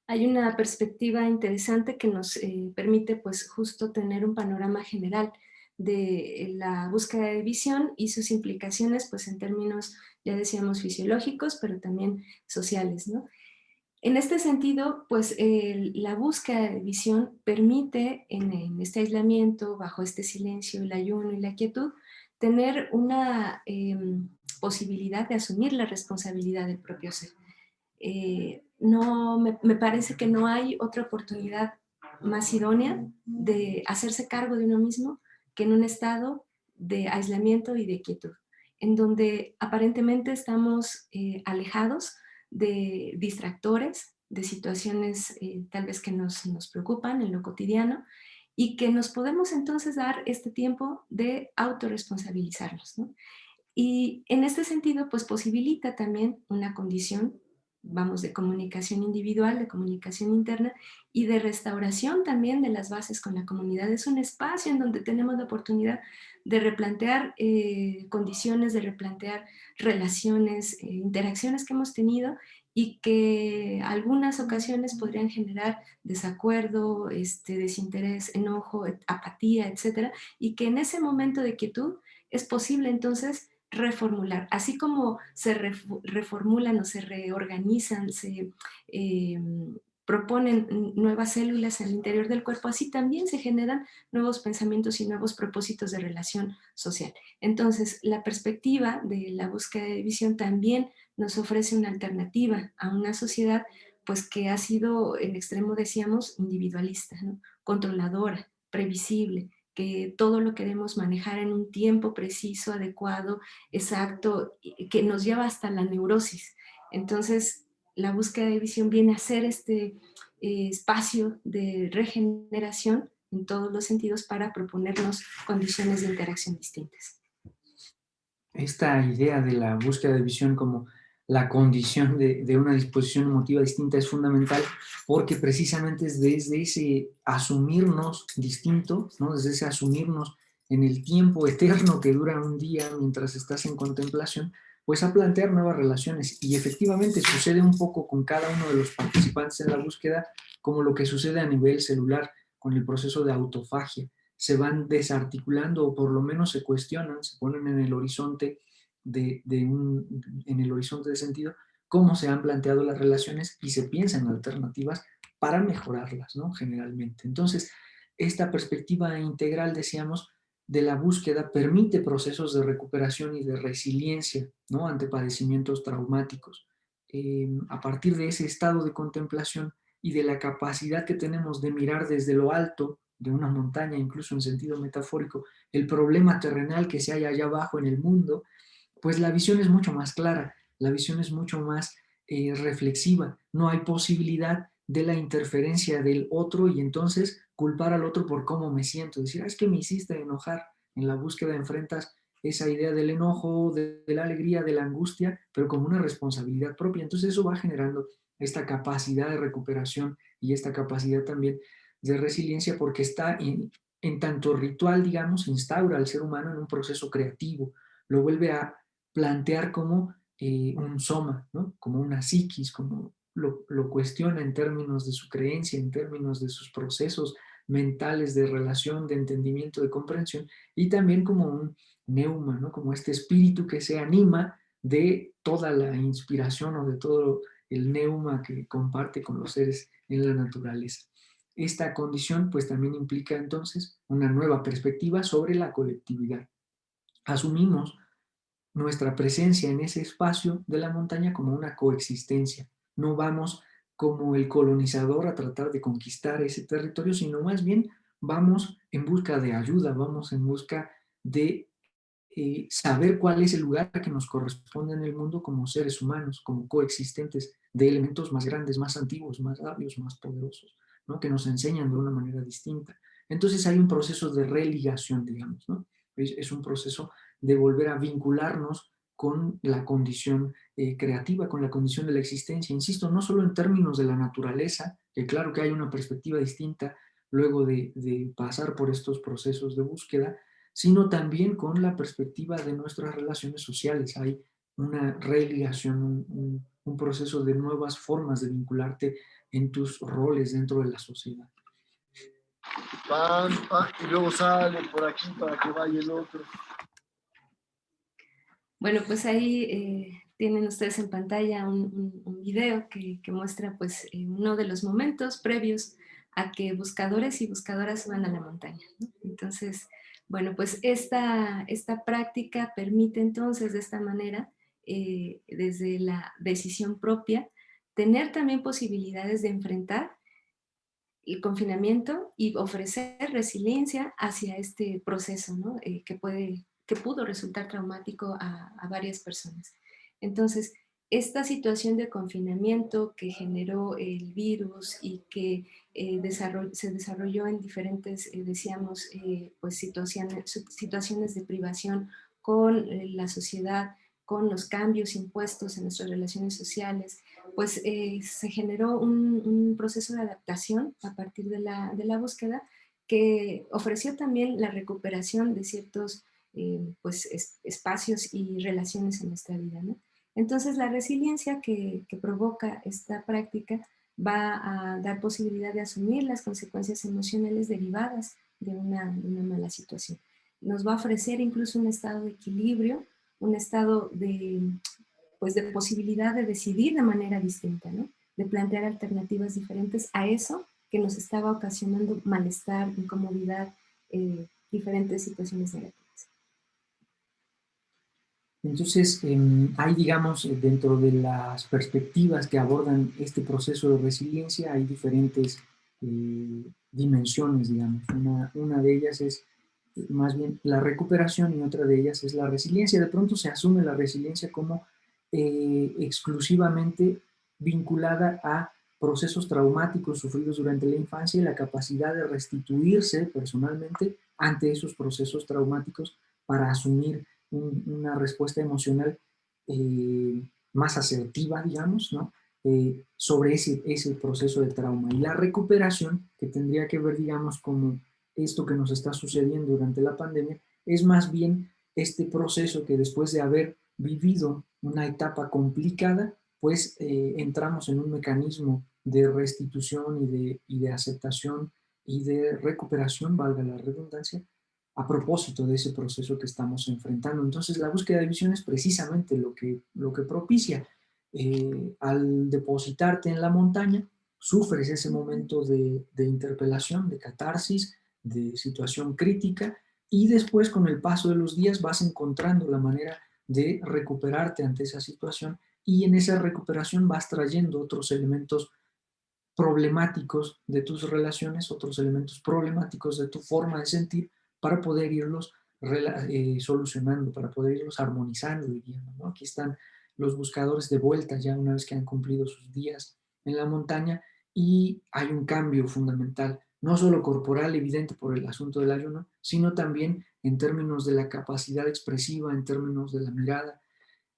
Hay una perspectiva interesante que nos permite pues justo tener un panorama general de la búsqueda de visión y sus implicaciones pues en términos, ya decíamos, fisiológicos, pero también sociales, ¿no? En este sentido, pues la búsqueda de visión permite en este aislamiento, bajo este silencio, el ayuno y la quietud, tener una posibilidad de asumir la responsabilidad del propio ser. No, me parece que no hay otra oportunidad más idónea de hacerse cargo de uno mismo que en un estado de aislamiento y de quietud, en donde aparentemente estamos alejados de distractores, de situaciones tal vez que nos preocupan en lo cotidiano y que nos podemos entonces dar este tiempo de autorresponsabilizarnos, ¿no? Y en este sentido, pues posibilita también una condición, vamos, de comunicación individual, de comunicación interna y de restauración también de las bases con la comunidad. Es un espacio en donde tenemos la oportunidad de replantear condiciones, de replantear relaciones, interacciones que hemos tenido y que algunas ocasiones podrían generar desacuerdo, desinterés, enojo, apatía, etcétera, y que en ese momento de quietud es posible entonces reformular, así como se reformulan o se reorganizan, se proponen nuevas células al interior del cuerpo, así también se generan nuevos pensamientos y nuevos propósitos de relación social. Entonces, la perspectiva de la búsqueda de visión también nos ofrece una alternativa a una sociedad pues que ha sido en extremo, decíamos, individualista, ¿no? Controladora, previsible, que todo lo queremos manejar en un tiempo preciso, adecuado, exacto, que nos lleva hasta la neurosis. Entonces, la búsqueda de visión viene a ser este espacio de regeneración en todos los sentidos para proponernos condiciones de interacción distintas. Esta idea de la búsqueda de visión como la condición de una disposición emotiva distinta es fundamental porque precisamente es desde ese asumirnos distinto, ¿no? Desde ese asumirnos en el tiempo eterno que dura un día mientras estás en contemplación, pues a plantear nuevas relaciones. Y efectivamente sucede un poco con cada uno de los participantes en la búsqueda, como lo que sucede a nivel celular con el proceso de autofagia. Se van desarticulando o por lo menos se cuestionan, se ponen en el horizonte en el horizonte de sentido, cómo se han planteado las relaciones y se piensan alternativas para mejorarlas, ¿no? Generalmente. Entonces, esta perspectiva integral, decíamos, de la búsqueda permite procesos de recuperación y de resiliencia, ¿no? Ante padecimientos traumáticos. A partir de ese estado de contemplación y de la capacidad que tenemos de mirar desde lo alto de una montaña, incluso en sentido metafórico, el problema terrenal que se halla allá abajo en el mundo, pues la visión es mucho más clara, la visión es mucho más reflexiva, no hay posibilidad de la interferencia del otro y entonces culpar al otro por cómo me siento, decir, es que me hiciste enojar. En la búsqueda enfrentas esa idea del enojo, de la alegría, de la angustia, pero como una responsabilidad propia. Entonces eso va generando esta capacidad de recuperación y esta capacidad también de resiliencia porque está en tanto ritual, digamos, instaura al ser humano en un proceso creativo, lo vuelve a plantear como un soma, ¿no? Como una psiquis, como lo cuestiona en términos de su creencia, en términos de sus procesos mentales de relación, de entendimiento, de comprensión, y también como un neuma, ¿no? Como este espíritu que se anima de toda la inspiración o de todo el neuma que comparte con los seres en la naturaleza. Esta condición pues también implica entonces una nueva perspectiva sobre la colectividad. Asumimos nuestra presencia en ese espacio de la montaña como una coexistencia. No vamos como el colonizador a tratar de conquistar ese territorio, sino más bien vamos en busca de ayuda, vamos en busca de saber cuál es el lugar que nos corresponde en el mundo como seres humanos, como coexistentes de elementos más grandes, más antiguos, más sabios, más poderosos, ¿no? Que nos enseñan de una manera distinta. Entonces hay un proceso de religación, digamos, ¿no? Es un proceso de volver a vincularnos con la condición creativa, con la condición de la existencia. Insisto, no solo en términos de la naturaleza, que claro que hay una perspectiva distinta luego de pasar por estos procesos de búsqueda, sino también con la perspectiva de nuestras relaciones sociales. Hay una religación, un proceso de nuevas formas de vincularte en tus roles dentro de la sociedad. Pan, pan, y luego sale por aquí para que vaya el otro. Bueno, pues ahí tienen ustedes en pantalla un video que muestra pues uno de los momentos previos a que buscadores y buscadoras suban a la montaña, ¿no? Entonces, bueno, pues esta práctica permite entonces de esta manera, desde la decisión propia, tener también posibilidades de enfrentar el confinamiento y ofrecer resiliencia hacia este proceso, ¿no? Que pudo resultar traumático a varias personas. Entonces, esta situación de confinamiento que generó el virus y que se desarrolló en diferentes, decíamos, pues situaciones de privación con la sociedad, con los cambios impuestos en nuestras relaciones sociales, pues se generó un proceso de adaptación a partir de la búsqueda que ofreció también la recuperación de ciertos pues, espacios y relaciones en nuestra vida, ¿no? Entonces la resiliencia que provoca esta práctica va a dar posibilidad de asumir las consecuencias emocionales derivadas de una mala situación. Nos va a ofrecer incluso un estado de equilibrio, un estado pues de posibilidad de decidir de manera distinta, ¿no? De plantear alternativas diferentes a eso que nos estaba ocasionando malestar, incomodidad, diferentes situaciones negativas. Entonces, hay, digamos, dentro de las perspectivas que abordan este proceso de resiliencia, hay diferentes dimensiones, digamos. Una de ellas es más bien la recuperación y otra de ellas es la resiliencia. De pronto se asume la resiliencia como exclusivamente vinculada a procesos traumáticos sufridos durante la infancia y la capacidad de restituirse personalmente ante esos procesos traumáticos para asumir una respuesta emocional más asertiva, digamos, ¿no? Sobre ese proceso de trauma. Y la recuperación, que tendría que ver, digamos, como esto que nos está sucediendo durante la pandemia, es más bien este proceso que después de haber vivido una etapa complicada, pues entramos en un mecanismo de restitución y de aceptación y de recuperación, valga la redundancia, a propósito de ese proceso que estamos enfrentando. Entonces, la búsqueda de visión es precisamente lo que propicia. Al depositarte en la montaña, sufres ese momento de interpelación, de catarsis, de situación crítica, y después, con el paso de los días, vas encontrando la manera de recuperarte ante esa situación, y en esa recuperación vas trayendo otros elementos problemáticos de tus relaciones, otros elementos problemáticos de tu forma de sentir, para poder irlos solucionando, para poder irlos armonizando, diríamos, ¿no? Aquí están los buscadores de vuelta ya una vez que han cumplido sus días en la montaña, y hay un cambio fundamental, no solo corporal evidente por el asunto del ayuno, sino también en términos de la capacidad expresiva, en términos de la mirada,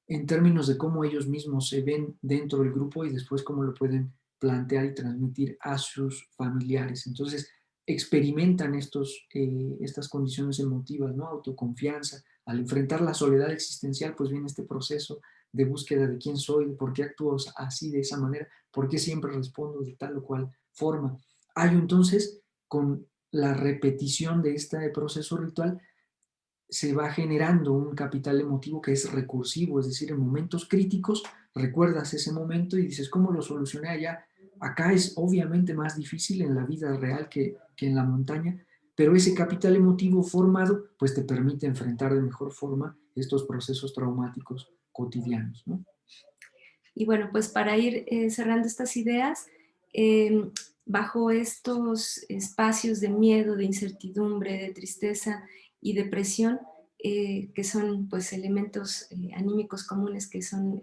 en términos de cómo ellos mismos se ven dentro del grupo y después cómo lo pueden plantear y transmitir a sus familiares. Entonces, experimentan estas condiciones emotivas, ¿no? Autoconfianza. Al enfrentar la soledad existencial, pues viene este proceso de búsqueda de quién soy, por qué actúo así, de esa manera, por qué siempre respondo de tal o cual forma. Hay entonces, con la repetición de este proceso ritual, se va generando un capital emotivo que es recursivo, es decir, en momentos críticos recuerdas ese momento y dices, ¿cómo lo solucioné allá? Acá es obviamente más difícil en la vida real que en la montaña, pero ese capital emotivo formado pues te permite enfrentar de mejor forma estos procesos traumáticos cotidianos, ¿no? Y bueno, pues para ir cerrando estas ideas, eh, bajo estos espacios de miedo, de incertidumbre, de tristeza y depresión, que son pues elementos anímicos comunes que son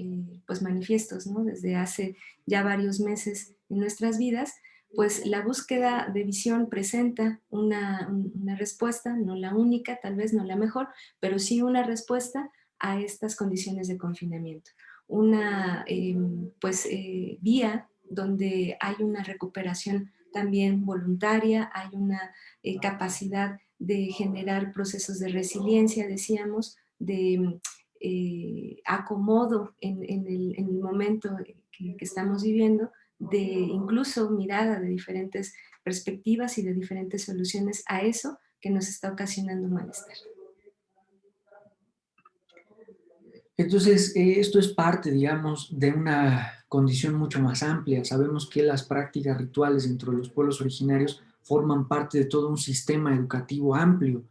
pues manifiestos, ¿no? Desde hace ya varios meses en nuestras vidas, pues la búsqueda de visión presenta una respuesta, no la única, tal vez no la mejor, pero sí una respuesta a estas condiciones de confinamiento. Una vía donde hay una recuperación también voluntaria, hay una capacidad de generar procesos de resiliencia, decíamos, de acomodo en el momento que estamos viviendo, de incluso mirada de diferentes perspectivas y de diferentes soluciones a eso que nos está ocasionando malestar. Entonces, esto es parte, digamos, de una condición mucho más amplia. Sabemos que las prácticas rituales dentro de los pueblos originarios forman parte de todo un sistema educativo amplio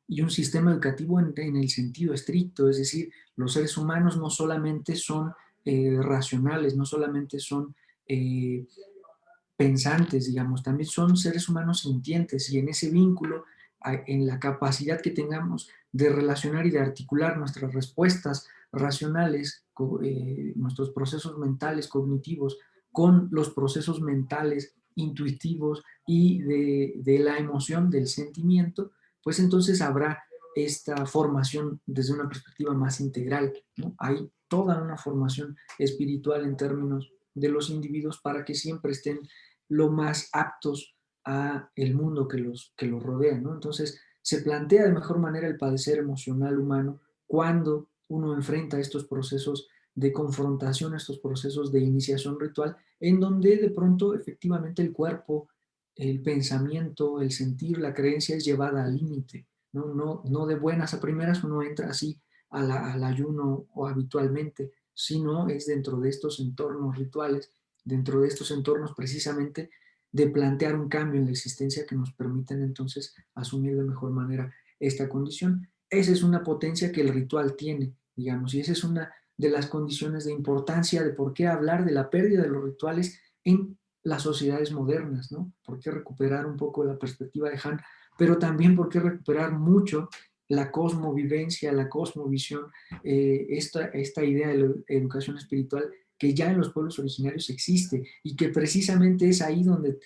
y un sistema educativo en el sentido estricto, es decir, los seres humanos no solamente son racionales, no solamente son pensantes, digamos, también son seres humanos sintientes y en ese vínculo, en la capacidad que tengamos de relacionar y de articular nuestras respuestas racionales, nuestros procesos mentales cognitivos con los procesos mentales intuitivos y de la emoción, del sentimiento, pues entonces habrá esta formación desde una perspectiva más integral, ¿no? Hay toda una formación espiritual en términos de los individuos para que siempre estén lo más aptos a el mundo que los rodea, ¿no? Entonces, se plantea de mejor manera el padecer emocional humano cuando uno enfrenta estos procesos de confrontación, estos procesos de iniciación ritual, en donde de pronto efectivamente el cuerpo, el pensamiento, el sentir, la creencia es llevada al límite, ¿no? No de buenas a primeras uno entra así al ayuno o habitualmente, sino es dentro de estos entornos rituales, dentro de estos entornos precisamente de plantear un cambio en la existencia que nos permitan entonces asumir de mejor manera esta condición. Esa es una potencia que el ritual tiene, digamos, y esa es una de las condiciones de importancia de por qué hablar de la pérdida de los rituales en las sociedades modernas, ¿no? Por qué recuperar un poco la perspectiva de Han, pero también por qué recuperar mucho la cosmovivencia, la cosmovisión, esta idea de la educación espiritual que ya en los pueblos originarios existe y que precisamente es ahí donde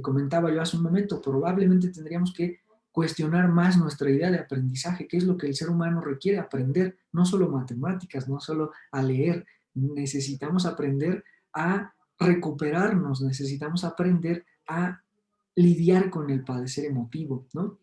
comentaba yo hace un momento, probablemente tendríamos que cuestionar más nuestra idea de aprendizaje, qué es lo que el ser humano requiere aprender, no solo matemáticas, no solo a leer, necesitamos aprender a recuperarnos, necesitamos aprender a lidiar con el padecer emotivo, ¿no?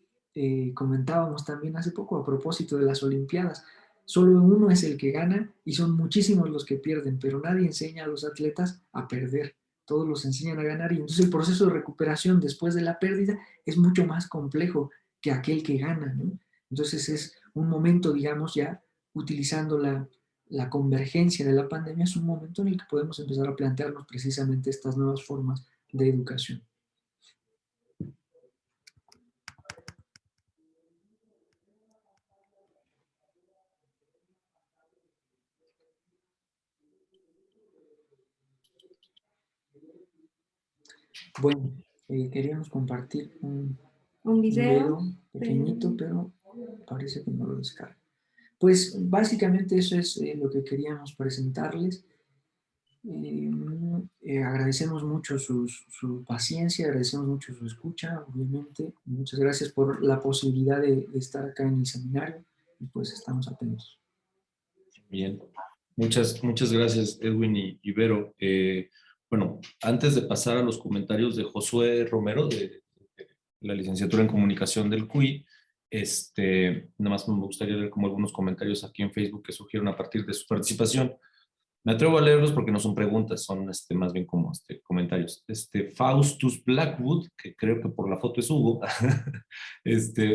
Comentábamos también hace poco a propósito de las Olimpiadas, solo uno es el que gana y son muchísimos los que pierden, pero nadie enseña a los atletas a perder, todos los enseñan a ganar y entonces el proceso de recuperación después de la pérdida es mucho más complejo que aquel que gana, ¿no? Entonces es un momento, digamos, ya utilizando la convergencia de la pandemia, es un momento en el que podemos empezar a plantearnos precisamente estas nuevas formas de educación. Bueno, queríamos compartir un video pequeñito, pero parece que no lo descarga. Pues básicamente eso es lo que queríamos presentarles. Agradecemos mucho su paciencia, agradecemos mucho su escucha, obviamente. Muchas gracias por la posibilidad de estar acá en el seminario y pues estamos atentos. Bien, muchas gracias Edwin y Ibero. Bueno, antes de pasar a los comentarios de Josué Romero, de la licenciatura en comunicación del CUI, nada más me gustaría leer como algunos comentarios aquí en Facebook que surgieron a partir de su participación. Me atrevo a leerlos porque no son preguntas, son más bien como comentarios. Faustus Blackwood, que creo que por la foto es Hugo,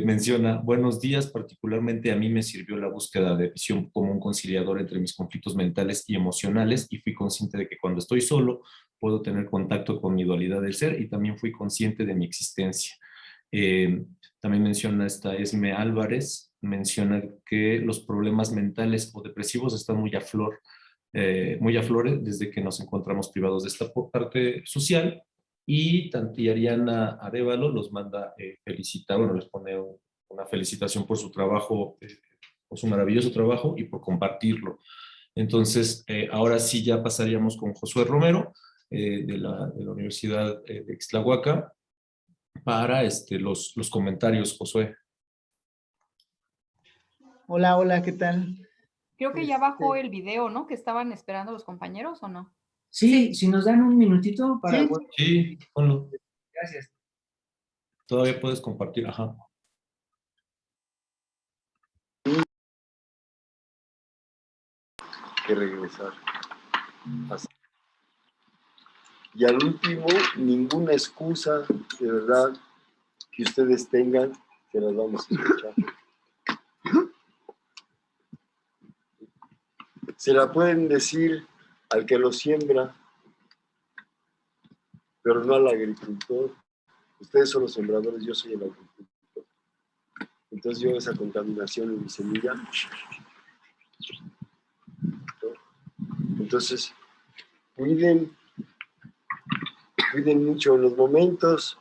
menciona: buenos días, particularmente a mí me sirvió la búsqueda de visión como un conciliador entre mis conflictos mentales y emocionales y fui consciente de que cuando estoy solo puedo tener contacto con mi dualidad del ser y también fui consciente de mi existencia. También menciona Esme Álvarez, menciona que los problemas mentales o depresivos están muy a flor desde que nos encontramos privados de esta parte social, y Ariana Arevalo los manda felicitar, bueno, les pone una felicitación por su trabajo, por su maravilloso trabajo y por compartirlo. Entonces, ahora sí ya pasaríamos con Josué Romero, de la Universidad de Ixtlahuaca, para los comentarios, Josué. Hola, hola, ¿qué tal? Creo que ya bajó el video, ¿no? Que estaban esperando los compañeros, ¿o no? Sí, si nos dan un minutito para... Sí. Sí, ponlo. Gracias. Todavía puedes compartir, ajá. Que regresar. Así. Y al último, ninguna excusa de verdad que ustedes tengan, que las vamos a escuchar. Se la pueden decir al que lo siembra, pero no al agricultor. Ustedes son los sembradores, yo soy el agricultor. Entonces yo esa contaminación en mi semilla. Entonces, cuiden mucho en los momentos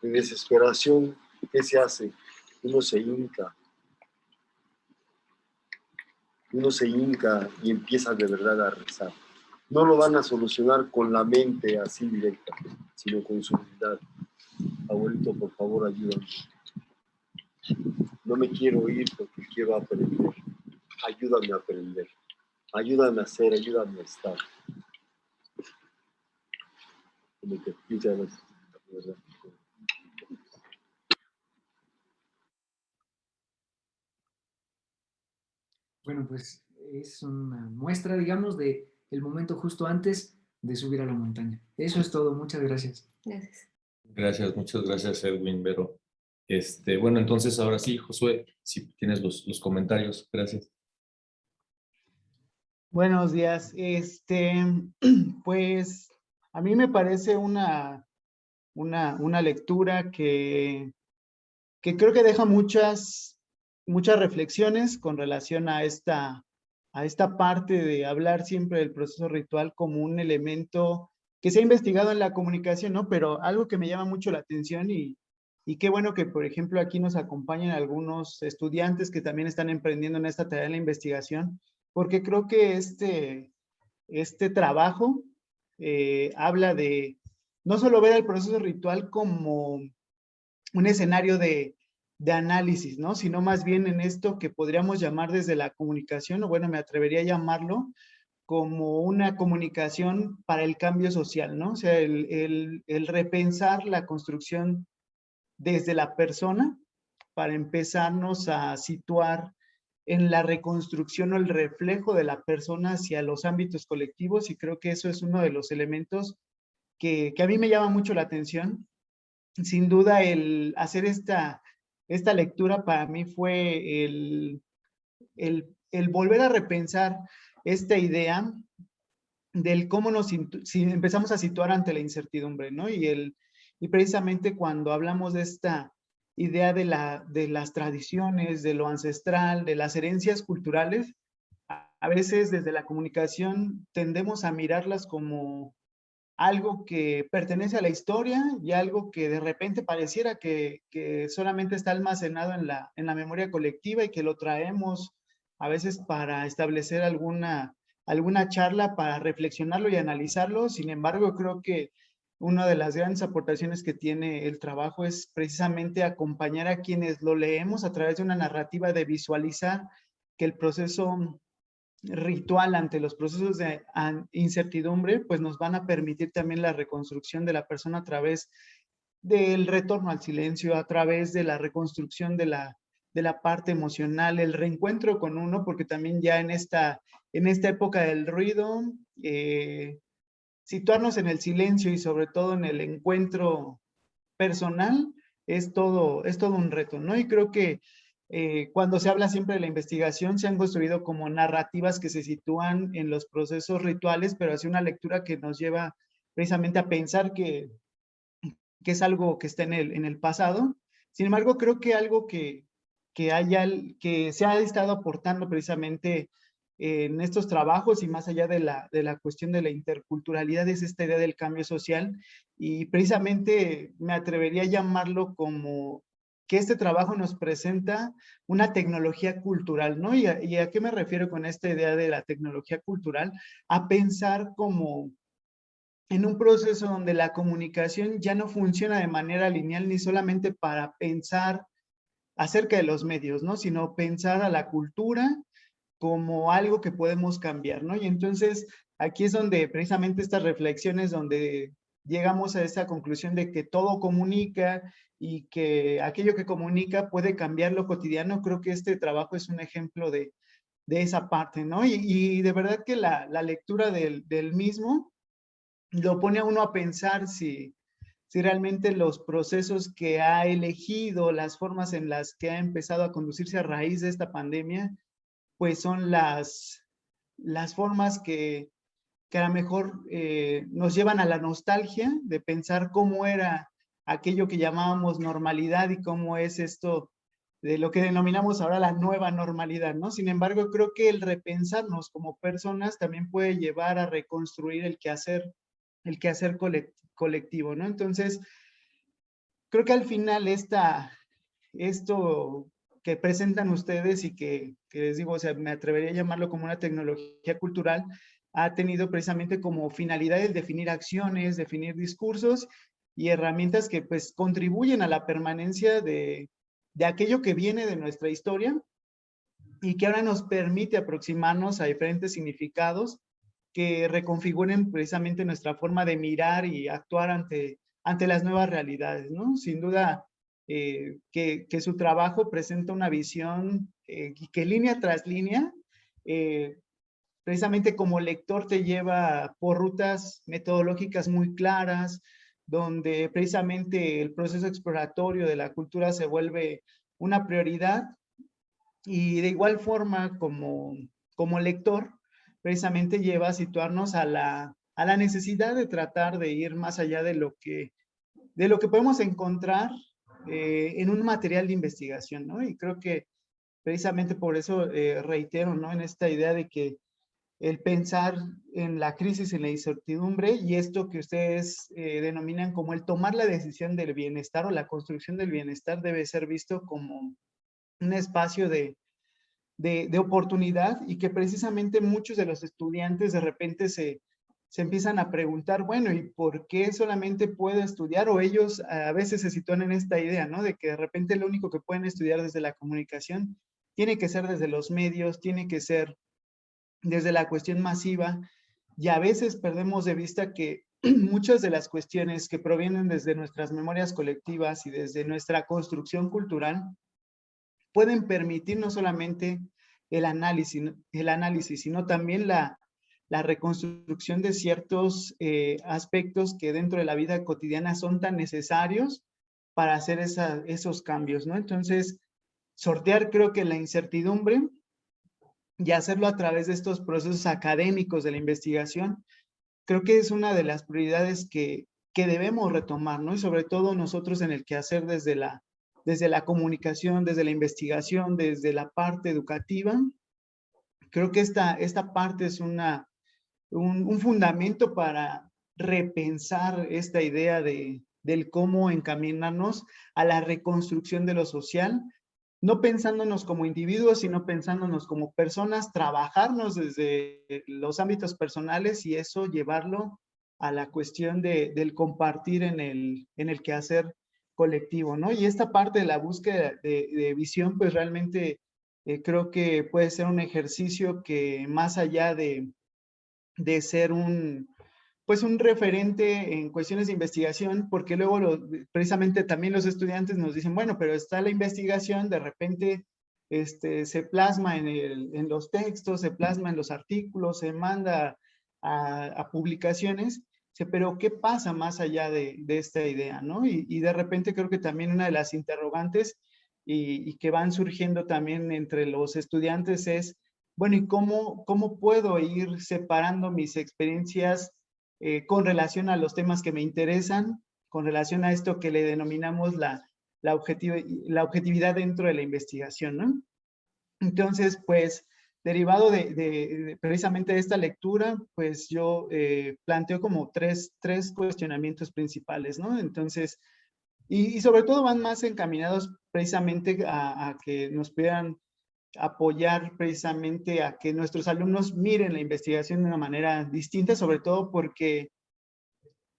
de desesperación. ¿Qué se hace? Uno se hinca. Uno se hinca y empieza de verdad a rezar. No lo van a solucionar con la mente así directa, sino con su humildad. Abuelito, por favor, ayúdame. No me quiero ir porque quiero aprender. Ayúdame a aprender. Ayúdame a hacer, ayúdame a estar. Muchas gracias. Bueno, pues es una muestra, digamos, de el momento justo antes de subir a la montaña. Eso es todo. Muchas gracias. Gracias. Gracias, muchas gracias, Edwin, Vero. Bueno, entonces ahora sí, Josué, si tienes los comentarios, gracias. Buenos días. Pues a mí me parece una lectura que creo que deja muchas reflexiones con relación a esta parte de hablar siempre del proceso ritual como un elemento que se ha investigado en la comunicación, ¿no? Pero algo que me llama mucho la atención y qué bueno que, por ejemplo, aquí nos acompañan algunos estudiantes que también están emprendiendo en esta tarea de la investigación, porque creo que este trabajo habla de no solo ver el proceso ritual como un escenario de análisis, ¿no? Sino más bien en esto que podríamos llamar desde la comunicación, o bueno, me atrevería a llamarlo como una comunicación para el cambio social, ¿no? O sea, el repensar la construcción desde la persona para empezarnos a situar en la reconstrucción o el reflejo de la persona hacia los ámbitos colectivos, y creo que eso es uno de los elementos que a mí me llama mucho la atención. Sin duda, el hacer esta lectura para mí fue el volver a repensar esta idea del cómo si empezamos a situar ante la incertidumbre, ¿no? Y precisamente cuando hablamos de esta idea de las tradiciones, de lo ancestral, de las herencias culturales, a veces desde la comunicación tendemos a mirarlas como algo que pertenece a la historia y algo que de repente pareciera que solamente está almacenado en la memoria colectiva y que lo traemos a veces para establecer alguna charla, para reflexionarlo y analizarlo. Sin embargo, creo que una de las grandes aportaciones que tiene el trabajo es precisamente acompañar a quienes lo leemos a través de una narrativa de visualizar que el proceso ritual ante los procesos de incertidumbre, pues nos van a permitir también la reconstrucción de la persona a través del retorno al silencio, a través de la reconstrucción de la parte emocional, el reencuentro con uno, porque también ya en esta época del ruido, situarnos en el silencio y sobre todo en el encuentro personal es todo un reto, ¿no? Y creo que cuando se habla siempre de la investigación, se han construido como narrativas que se sitúan en los procesos rituales, pero hace una lectura que nos lleva precisamente a pensar que es algo que está en el pasado. Sin embargo, creo que algo que se ha estado aportando precisamente en estos trabajos y más allá de la cuestión de la interculturalidad es esta idea del cambio social, y precisamente me atrevería a llamarlo como que este trabajo nos presenta una tecnología cultural, ¿no? ¿Y a qué me refiero con esta idea de la tecnología cultural? A pensar como en un proceso donde la comunicación ya no funciona de manera lineal ni solamente para pensar acerca de los medios, ¿no? Sino pensar a la cultura como algo que podemos cambiar, ¿no? Y entonces aquí es donde precisamente estas reflexiones, donde llegamos a esa conclusión de que todo comunica y que aquello que comunica puede cambiar lo cotidiano. Creo que este trabajo es un ejemplo de esa parte, ¿no? Y de verdad que la lectura del mismo lo pone a uno a pensar si realmente los procesos que ha elegido, las formas en las que ha empezado a conducirse a raíz de esta pandemia, pues son las formas que a lo mejor nos llevan a la nostalgia de pensar cómo era aquello que llamábamos normalidad y cómo es esto de lo que denominamos ahora la nueva normalidad, ¿no? Sin embargo, creo que el repensarnos como personas también puede llevar a reconstruir el quehacer colectivo, ¿no? Entonces, creo que al final esto que presentan ustedes y que les digo, o sea, me atrevería a llamarlo como una tecnología cultural, ha tenido precisamente como finalidad el definir acciones, definir discursos y herramientas que pues contribuyen a la permanencia de aquello que viene de nuestra historia y que ahora nos permite aproximarnos a diferentes significados que reconfiguren precisamente nuestra forma de mirar y actuar ante las nuevas realidades, ¿no? Sin duda que su trabajo presenta una visión que línea tras línea, precisamente como lector te lleva por rutas metodológicas muy claras, donde precisamente el proceso exploratorio de la cultura se vuelve una prioridad y de igual forma como lector, precisamente lleva a situarnos a la necesidad de tratar de ir más allá de lo que podemos encontrar en un material de investigación, ¿no? Y creo que precisamente por eso reitero, ¿no? En esta idea de que el pensar en la crisis, en la incertidumbre y esto que ustedes denominan como el tomar la decisión del bienestar o la construcción del bienestar debe ser visto como un espacio de oportunidad y que precisamente muchos de los estudiantes de repente se empiezan a preguntar, bueno, ¿y por qué solamente puedo estudiar? O ellos a veces se sitúan en esta idea, ¿no? De que de repente lo único que pueden estudiar desde la comunicación tiene que ser desde los medios, tiene que ser desde la cuestión masiva, y a veces perdemos de vista que muchas de las cuestiones que provienen desde nuestras memorias colectivas y desde nuestra construcción cultural pueden permitir no solamente el análisis, sino también la reconstrucción de ciertos aspectos que dentro de la vida cotidiana son tan necesarios para hacer esos cambios, ¿no? Entonces, sortear creo que la incertidumbre y hacerlo a través de estos procesos académicos de la investigación, creo que es una de las prioridades que debemos retomar, ¿no? Y sobre todo nosotros en el quehacer desde la comunicación, desde la investigación, desde la parte educativa. Creo que esta parte es un fundamento para repensar esta idea del cómo encaminarnos a la reconstrucción de lo social, no pensándonos como individuos, sino pensándonos como personas, trabajarnos desde los ámbitos personales y eso llevarlo a la cuestión del compartir en el quehacer colectivo, ¿no? Y esta parte de la búsqueda de visión, pues realmente creo que puede ser un ejercicio que más allá de ser pues un referente en cuestiones de investigación, porque luego precisamente también los estudiantes nos dicen, bueno, pero está la investigación, de repente se plasma en los textos, se plasma en los artículos, se manda a publicaciones, pero ¿qué pasa más allá de esta idea, no? Y de repente creo que también una de las interrogantes y que van surgiendo también entre los estudiantes es, bueno, ¿y cómo puedo ir separando mis experiencias con relación a los temas que me interesan, con relación a esto que le denominamos la objetividad dentro de la investigación, ¿no? Entonces, pues, derivado precisamente de esta lectura, pues yo planteo como tres cuestionamientos principales, ¿no? Entonces, y sobre todo van más encaminados precisamente a que nos puedan apoyar precisamente a que nuestros alumnos miren la investigación de una manera distinta, sobre todo porque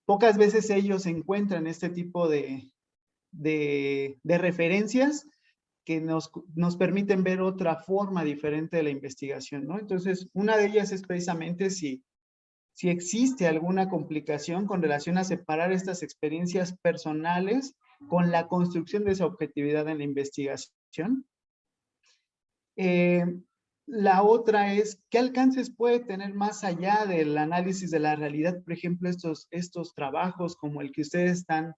pocas veces ellos encuentran este tipo de referencias que nos permiten ver otra forma diferente de la investigación, ¿no? Entonces, una de ellas es precisamente si existe alguna complicación con relación a separar estas experiencias personales con la construcción de esa objetividad en la investigación. La otra es, ¿qué alcances puede tener más allá del análisis de la realidad? Por ejemplo, estos trabajos como el que ustedes están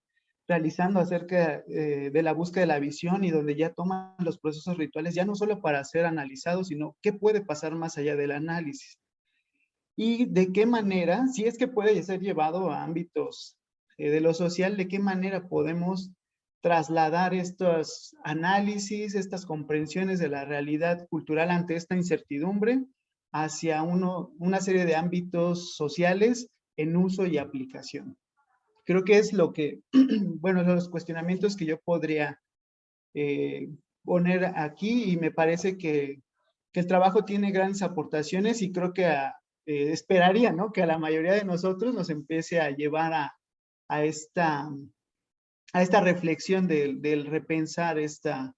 realizando acerca de la búsqueda de la visión y donde ya toman los procesos rituales, ya no solo para ser analizados, sino qué puede pasar más allá del análisis. Y de qué manera, si es que puede ser llevado a ámbitos de lo social, de qué manera podemos trasladar estos análisis, estas comprensiones de la realidad cultural ante esta incertidumbre hacia una serie de ámbitos sociales en uso y aplicación. Creo que es lo que, bueno, los cuestionamientos que yo podría poner aquí, y me parece que el trabajo tiene grandes aportaciones y creo que esperaría, ¿no?, que a la mayoría de nosotros nos empiece a llevar a esta reflexión del repensar esta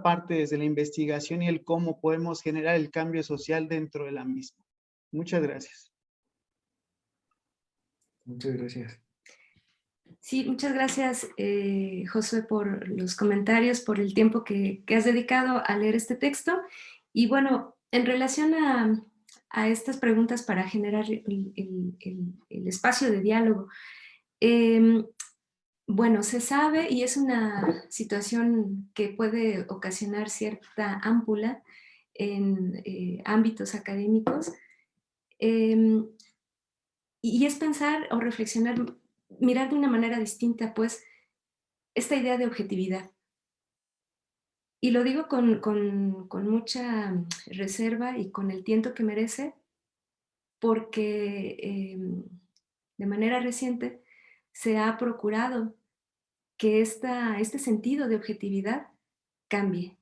parte desde la investigación y el cómo podemos generar el cambio social dentro de la misma. Muchas gracias. Muchas gracias. Sí, muchas gracias, Josué, por los comentarios, por el tiempo que has dedicado a leer este texto. Y bueno, en relación a estas preguntas para generar el espacio de diálogo, bueno, se sabe, y es una situación que puede ocasionar cierta ámpula en ámbitos académicos, y es pensar o reflexionar, mirar de una manera distinta, pues, esta idea de objetividad. Y lo digo con mucha reserva y con el tiento que merece, porque de manera reciente se ha procurado que este sentido de objetividad cambie.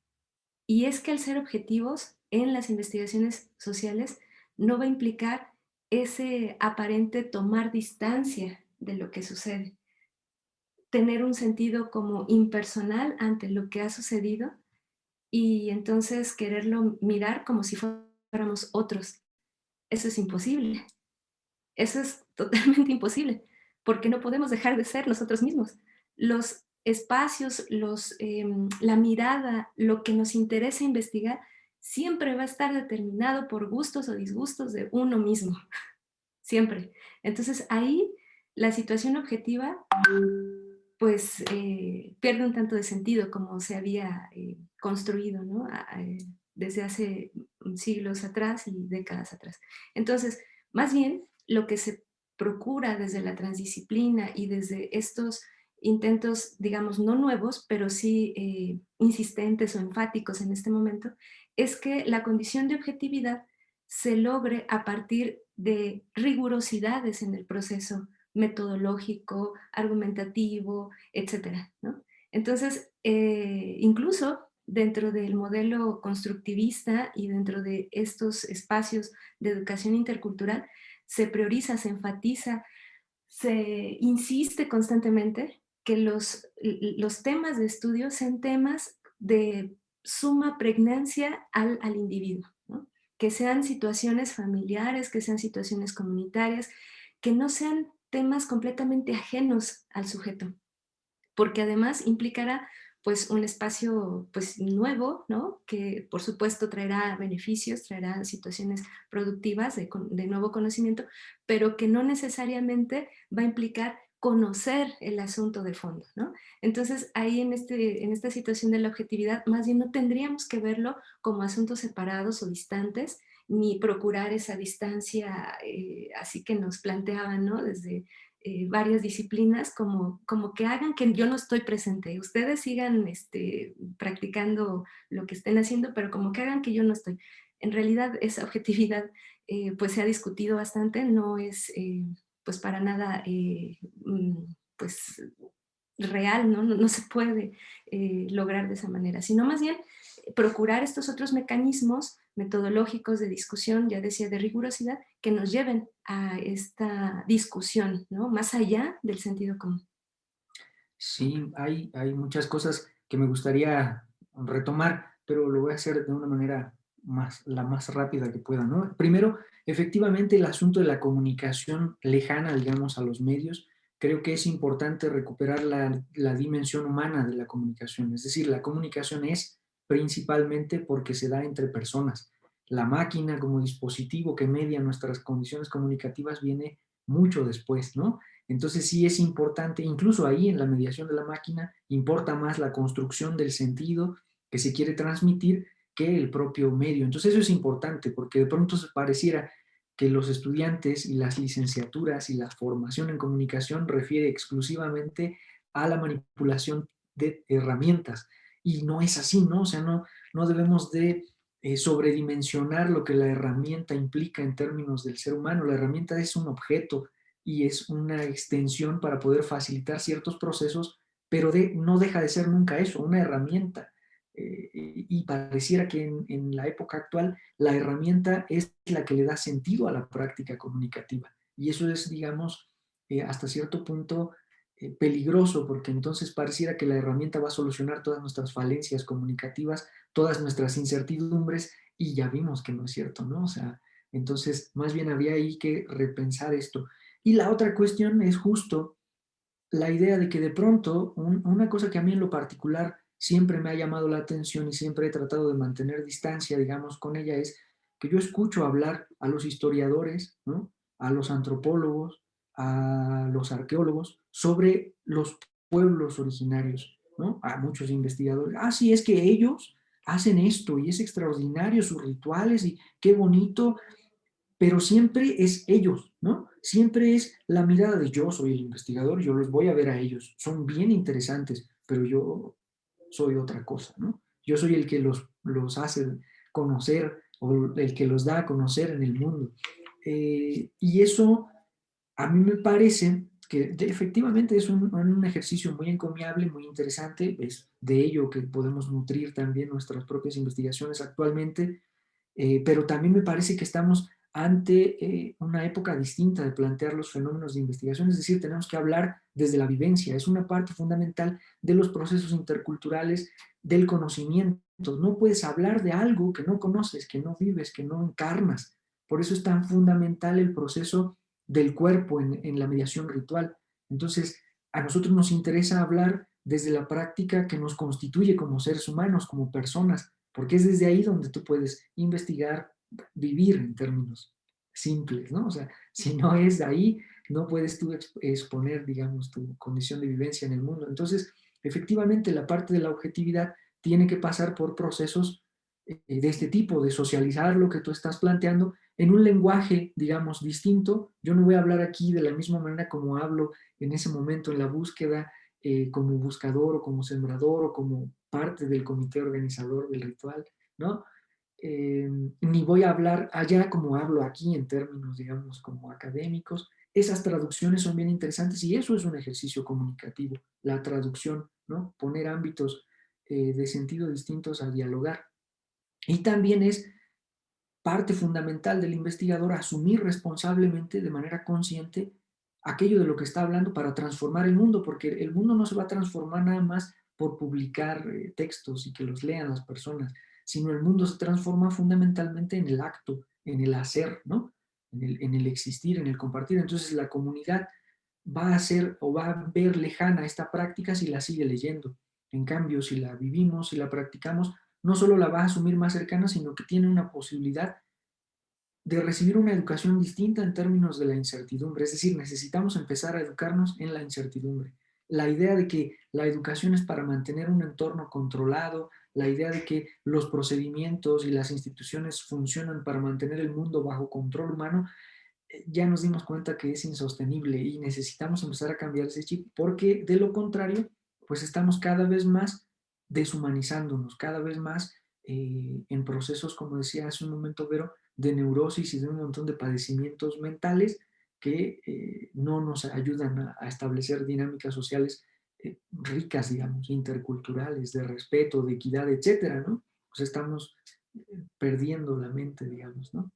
Y es que al ser objetivos en las investigaciones sociales no va a implicar ese aparente tomar distancia de lo que sucede, tener un sentido como impersonal ante lo que ha sucedido y entonces quererlo mirar como si fuéramos otros. Eso es imposible. Eso es totalmente imposible, porque no podemos dejar de ser nosotros mismos. Los espacios, la mirada, lo que nos interesa investigar, siempre va a estar determinado por gustos o disgustos de uno mismo, siempre. Entonces ahí la situación objetiva pues pierde un tanto de sentido como se había construido, ¿no? Desde hace siglos atrás y décadas atrás. Entonces, más bien, lo que se procura desde la transdisciplina y desde estos intentos, digamos, no nuevos, pero sí insistentes o enfáticos en este momento, es que la condición de objetividad se logre a partir de rigurosidades en el proceso metodológico, argumentativo, etcétera, ¿no? Entonces, incluso dentro del modelo constructivista y dentro de estos espacios de educación intercultural, se prioriza, se enfatiza, se insiste constantemente que los temas de estudio sean temas de suma pregnancia al individuo, ¿no? Que sean situaciones familiares, que sean situaciones comunitarias, que no sean temas completamente ajenos al sujeto, porque además implicará pues un espacio pues nuevo, ¿no? Que por supuesto traerá beneficios, traerá situaciones productivas de nuevo conocimiento, pero que no necesariamente va a implicar conocer el asunto de fondo, ¿no? Entonces ahí en esta situación de la objetividad más bien no tendríamos que verlo como asuntos separados o distantes, ni procurar esa distancia así que nos planteaban, ¿no? Desde varias disciplinas, como que hagan que yo no estoy presente. Ustedes sigan practicando lo que estén haciendo, pero como que hagan que yo no estoy. En realidad esa objetividad pues se ha discutido bastante, no es pues para nada pues real, ¿no? No se puede lograr de esa manera, sino más bien procurar estos otros mecanismos metodológicos de discusión, ya decía, de rigurosidad, que nos lleven a esta discusión, ¿no? Más allá del sentido común. Sí, hay muchas cosas que me gustaría retomar, pero lo voy a hacer de una manera la más rápida que pueda, ¿no? Primero, efectivamente, el asunto de la comunicación lejana, digamos, a los medios, creo que es importante recuperar la dimensión humana de la comunicación. Es decir, la comunicación es principalmente porque se da entre personas. La máquina como dispositivo que media nuestras condiciones comunicativas viene mucho después, ¿no? Entonces sí es importante, incluso ahí en la mediación de la máquina, importa más la construcción del sentido que se quiere transmitir que el propio medio. Entonces eso es importante porque de pronto se pareciera que los estudiantes y las licenciaturas y la formación en comunicación refiere exclusivamente a la manipulación de herramientas. Y no es así, ¿no? O sea, no debemos de sobredimensionar lo que la herramienta implica en términos del ser humano. La herramienta es un objeto y es una extensión para poder facilitar ciertos procesos, pero no deja de ser nunca eso, una herramienta. Y pareciera que en la época actual la herramienta es la que le da sentido a la práctica comunicativa. Y eso es, digamos, hasta cierto punto peligroso, porque entonces pareciera que la herramienta va a solucionar todas nuestras falencias comunicativas, todas nuestras incertidumbres, y ya vimos que no es cierto, ¿no? O sea, entonces más bien había ahí que repensar esto. Y la otra cuestión es justo la idea de que de pronto, una cosa que a mí en lo particular siempre me ha llamado la atención y siempre he tratado de mantener distancia, digamos, con ella, es que yo escucho hablar a los historiadores, ¿no? A los antropólogos, a los arqueólogos, sobre los pueblos originarios, ¿no? A muchos investigadores. Ah, sí, es que ellos hacen esto y es extraordinario sus rituales y qué bonito, pero siempre es ellos, ¿no? Siempre es la mirada de yo soy el investigador, yo los voy a ver a ellos, son bien interesantes, pero yo soy otra cosa, ¿no? Yo soy el que los hace conocer o el que los da a conocer en el mundo. Y eso a mí me parece que efectivamente es un ejercicio muy encomiable, muy interesante, es de ello que podemos nutrir también nuestras propias investigaciones actualmente, pero también me parece que estamos ante una época distinta de plantear los fenómenos de investigación, es decir, tenemos que hablar desde la vivencia, es una parte fundamental de los procesos interculturales del conocimiento. No puedes hablar de algo que no conoces, que no vives, que no encarnas. Por eso es tan fundamental el proceso del cuerpo en la mediación ritual. Entonces, a nosotros nos interesa hablar desde la práctica que nos constituye como seres humanos, como personas, porque es desde ahí donde tú puedes investigar, vivir en términos simples, ¿no? O sea, si no es de ahí, no puedes tú exponer, digamos, tu condición de vivencia en el mundo. Entonces, efectivamente, la parte de la objetividad tiene que pasar por procesos de este tipo, de socializar lo que tú estás planteando en un lenguaje, digamos, distinto. Yo no voy a hablar aquí de la misma manera como hablo en ese momento en la búsqueda, como buscador o como sembrador o como parte del comité organizador del ritual, ¿no? Ni voy a hablar allá como hablo aquí en términos, digamos, como académicos. Esas traducciones son bien interesantes y eso es un ejercicio comunicativo, la traducción, ¿no? Poner ámbitos de sentido distintos a dialogar. Y también es parte fundamental del investigador asumir responsablemente, de manera consciente, aquello de lo que está hablando para transformar el mundo, porque el mundo no se va a transformar nada más por publicar textos y que los lean las personas, sino el mundo se transforma fundamentalmente en el acto, en el hacer, ¿no? En el existir, en el compartir. Entonces la comunidad va a ser o va a ver lejana esta práctica si la sigue leyendo. En cambio, si la vivimos, si la practicamos, no solo la va a asumir más cercana, sino que tiene una posibilidad de recibir una educación distinta en términos de la incertidumbre. Es decir, necesitamos empezar a educarnos en la incertidumbre. La idea de que la educación es para mantener un entorno controlado, la idea de que los procedimientos y las instituciones funcionan para mantener el mundo bajo control humano, ya nos dimos cuenta que es insostenible y necesitamos empezar a cambiar ese chip, porque de lo contrario, pues estamos cada vez más deshumanizándonos, cada vez más en procesos, como decía hace un momento Vero, de neurosis y de un montón de padecimientos mentales que no nos ayudan a establecer dinámicas sociales ricas, digamos, interculturales, de respeto, de equidad, etcétera, ¿no? Pues estamos perdiendo la mente, digamos, ¿no?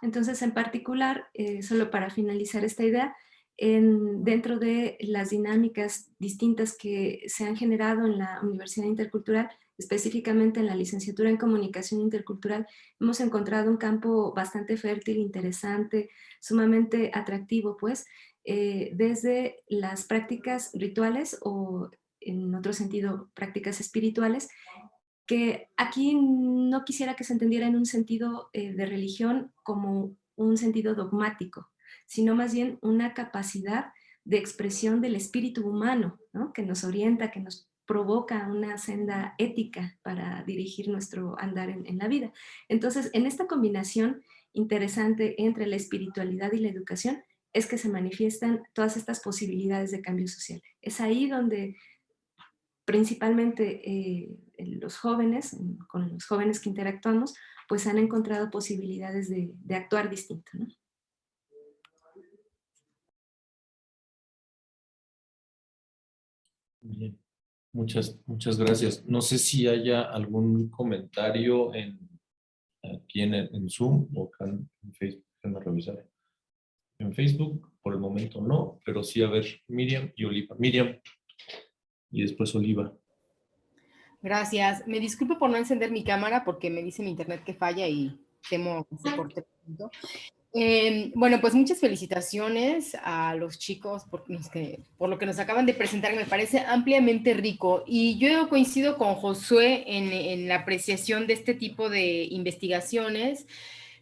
Entonces, en particular, solo para finalizar esta idea, dentro de las dinámicas distintas que se han generado en la Universidad Intercultural, específicamente en la licenciatura en Comunicación Intercultural, hemos encontrado un campo bastante fértil, interesante, sumamente atractivo, pues, desde las prácticas rituales o, en otro sentido, prácticas espirituales, que aquí no quisiera que se entendiera en un sentido de religión como un sentido dogmático, sino más bien una capacidad de expresión del espíritu humano, ¿no? Que nos orienta, que nos provoca una senda ética para dirigir nuestro andar en la vida. Entonces, en esta combinación interesante entre la espiritualidad y la educación es que se manifiestan todas estas posibilidades de cambio social. Es ahí donde principalmente los jóvenes, con los jóvenes que interactuamos, pues han encontrado posibilidades de actuar distinto, ¿no? Bien, muchas gracias. No sé si haya algún comentario aquí en Zoom o acá en Facebook. Déjenme revisar. En Facebook, por el momento no, pero sí a ver Miriam y Oliva. Miriam y después Oliva. Gracias. Me disculpo por no encender mi cámara porque me dice mi internet que falla y temo que se corte pronto. Bueno, pues muchas felicitaciones a los chicos por lo que nos acaban de presentar, me parece ampliamente rico. Y yo coincido con Josué en la apreciación de este tipo de investigaciones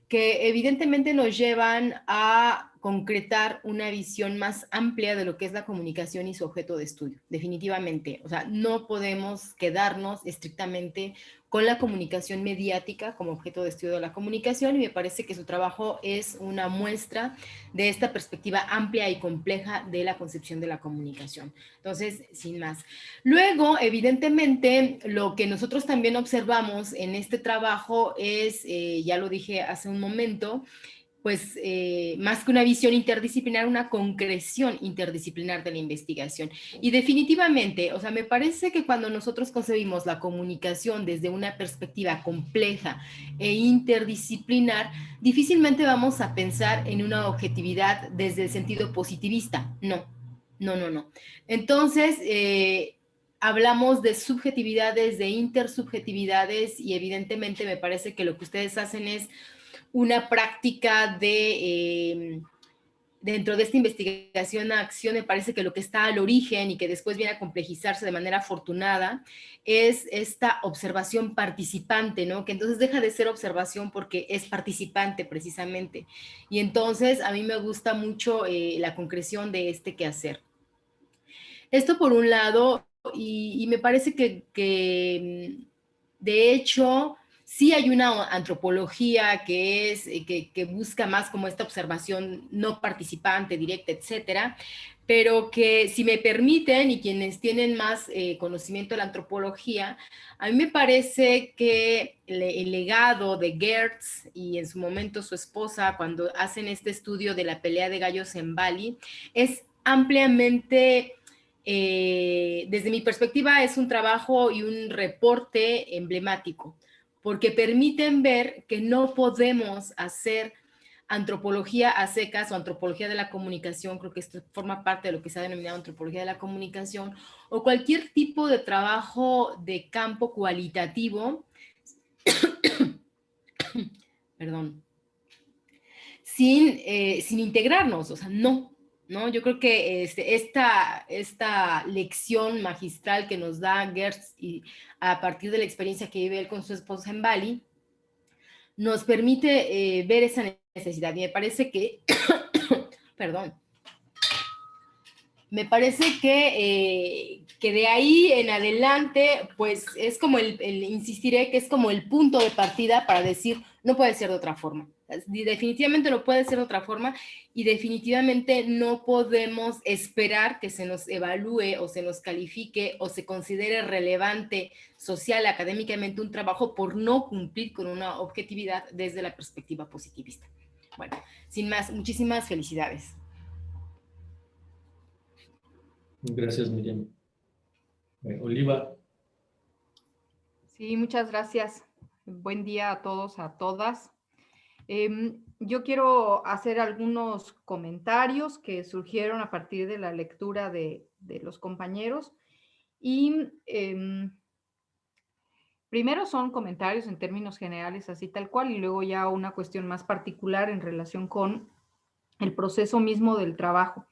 que evidentemente nos llevan a concretar una visión más amplia de lo que es la comunicación y su objeto de estudio, definitivamente. O sea, no podemos quedarnos estrictamente con la comunicación mediática como objeto de estudio de la comunicación, y me parece que su trabajo es una muestra de esta perspectiva amplia y compleja de la concepción de la comunicación. Entonces, sin más. Luego, evidentemente, lo que nosotros también observamos en este trabajo es, ya lo dije hace un momento, pues más que una visión interdisciplinar, una concreción interdisciplinar de la investigación. Y definitivamente, o sea, me parece que cuando nosotros concebimos la comunicación desde una perspectiva compleja e interdisciplinar, difícilmente vamos a pensar en una objetividad desde el sentido positivista. No. Entonces, hablamos de subjetividades, de intersubjetividades, y evidentemente me parece que lo que ustedes hacen es una práctica dentro de esta investigación a acción. Me parece que lo que está al origen y que después viene a complejizarse de manera afortunada es esta observación participante, ¿no? Que entonces deja de ser observación porque es participante precisamente. Y entonces a mí me gusta mucho la concreción de este quehacer. Esto por un lado, y me parece que de hecho sí hay una antropología que busca más como esta observación no participante, directa, etcétera, pero que, si me permiten, y quienes tienen más conocimiento de la antropología, a mí me parece que el legado de Geertz y en su momento su esposa, cuando hacen este estudio de la pelea de gallos en Bali, es ampliamente... desde mi perspectiva es un trabajo y un reporte emblemático, porque permiten ver que no podemos hacer antropología a secas o antropología de la comunicación. Creo que esto forma parte de lo que se ha denominado antropología de la comunicación, o cualquier tipo de trabajo de campo cualitativo, perdón, sin integrarnos. O sea, no. Yo creo que esta lección magistral que nos da Geertz, y a partir de la experiencia que vive él con su esposa en Bali, nos permite ver esa necesidad. Y me parece que, perdón, me parece que de ahí en adelante, pues es como insistiré que es como el punto de partida para decir, no puede ser de otra forma. Definitivamente no puede ser de otra forma, y definitivamente no podemos esperar que se nos evalúe o se nos califique o se considere relevante social, académicamente, un trabajo por no cumplir con una objetividad desde la perspectiva positivista. Bueno, sin más, muchísimas felicidades. Gracias, Miriam. Oliva. Sí, muchas gracias. Buen día a todos, a todas. Yo quiero hacer algunos comentarios que surgieron a partir de la lectura de los compañeros. Y primero son comentarios en términos generales, así tal cual, y luego ya una cuestión más particular en relación con el proceso mismo del trabajo.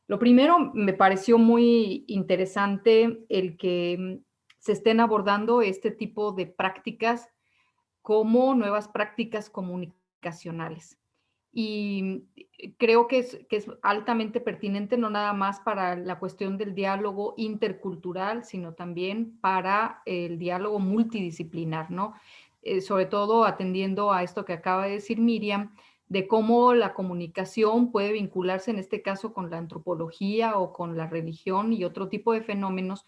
Lo primero, me pareció muy interesante el que se estén abordando este tipo de prácticas como nuevas prácticas comunicacionales. Y creo que es altamente pertinente, no nada más para la cuestión del diálogo intercultural, sino también para el diálogo multidisciplinar, ¿no? Sobre todo atendiendo a esto que acaba de decir Miriam, de cómo la comunicación puede vincularse en este caso con la antropología o con la religión y otro tipo de fenómenos,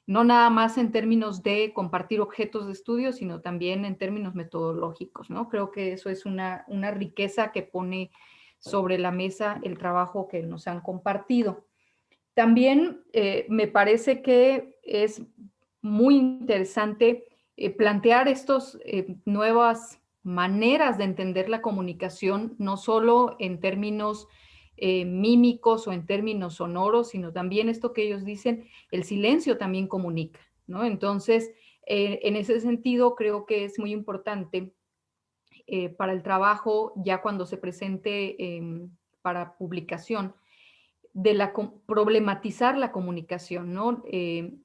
no nada más en términos de compartir objetos de estudio, sino también en términos metodológicos, ¿no? Creo que eso es una riqueza que pone sobre la mesa el trabajo que nos han compartido. También me parece que es muy interesante plantear estas nuevas maneras de entender la comunicación, no solo en términos mímicos o en términos sonoros, sino también esto que ellos dicen, el silencio también comunica, ¿no? Entonces, en ese sentido, creo que es muy importante para el trabajo, ya cuando se presente para publicación, de problematizar la comunicación, ¿no?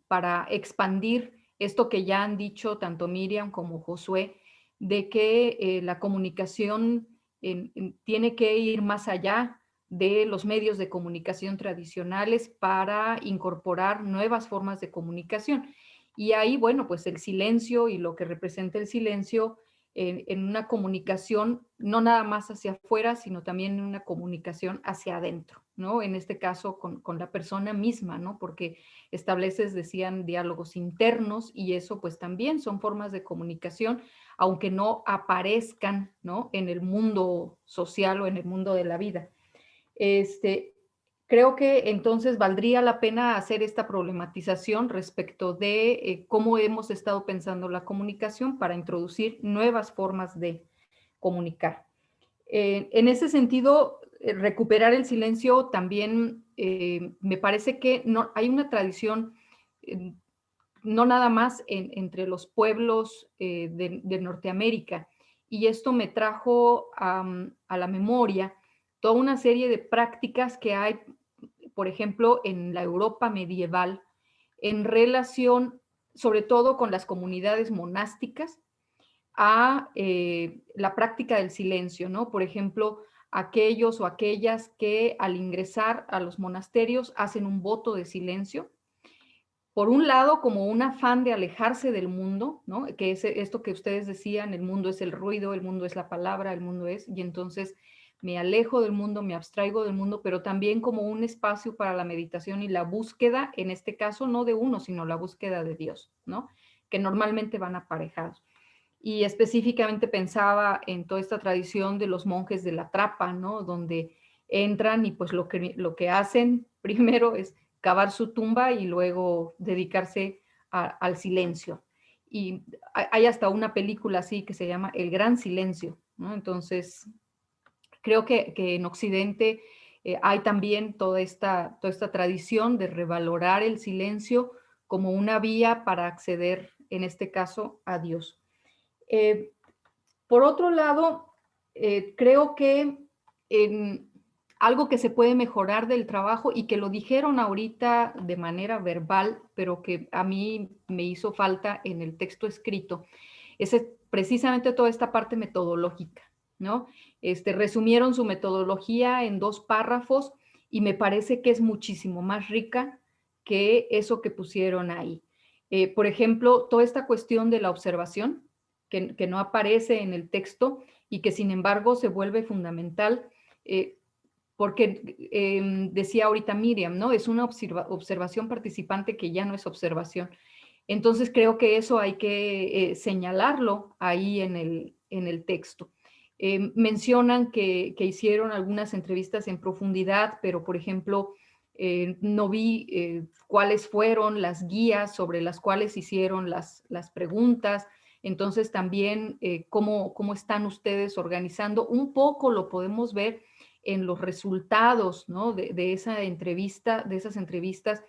Para expandir esto que ya han dicho tanto Miriam como Josué, de que la comunicación tiene que ir más allá de los medios de comunicación tradicionales para incorporar nuevas formas de comunicación. Y ahí, bueno, pues el silencio y lo que representa el silencio en una comunicación, no nada más hacia afuera, sino también en una comunicación hacia adentro, ¿no? En este caso con la persona misma, ¿no? Porque estableces, decían, diálogos internos y eso pues también son formas de comunicación, aunque no aparezcan, ¿no? En el mundo social o en el mundo de la vida. Creo que entonces valdría la pena hacer esta problematización respecto de cómo hemos estado pensando la comunicación para introducir nuevas formas de comunicar. En ese sentido, recuperar el silencio también me parece que no, hay una tradición, no nada más entre los pueblos de Norteamérica, y esto me trajo a la memoria toda una serie de prácticas que hay, por ejemplo, en la Europa medieval, en relación sobre todo con las comunidades monásticas, a la práctica del silencio, ¿no? Por ejemplo, aquellos o aquellas que al ingresar a los monasterios hacen un voto de silencio. Por un lado, como un afán de alejarse del mundo, ¿no? Que es esto que ustedes decían, el mundo es el ruido, el mundo es la palabra, el mundo es, y entonces me alejo del mundo, me abstraigo del mundo, pero también como un espacio para la meditación y la búsqueda, en este caso no de uno, sino la búsqueda de Dios, ¿no? Que normalmente van aparejados. Y específicamente pensaba en toda esta tradición de los monjes de la trapa, ¿no? Donde entran y pues lo que hacen primero es cavar su tumba y luego dedicarse al silencio. Y hay hasta una película así que se llama El Gran Silencio, ¿no? Entonces, creo que en Occidente hay también toda esta tradición de revalorar el silencio como una vía para acceder, en este caso, a Dios. Por otro lado, creo que algo que se puede mejorar del trabajo y que lo dijeron ahorita de manera verbal, pero que a mí me hizo falta en el texto escrito, es precisamente toda esta parte metodológica, ¿no? Resumieron su metodología en 2 párrafos y me parece que es muchísimo más rica que eso que pusieron ahí. Por ejemplo, toda esta cuestión de la observación, que no aparece en el texto y que sin embargo se vuelve fundamental, porque decía ahorita Miriam, ¿no? Es una observación participante que ya no es observación. Entonces creo que eso hay que señalarlo ahí en el texto. Mencionan que hicieron algunas entrevistas en profundidad, pero por ejemplo, No vi cuáles fueron las guías sobre las cuales hicieron las preguntas. Entonces también cómo están ustedes organizando. Un poco lo podemos ver en los resultados, ¿no? de esa entrevista, de esas entrevistas,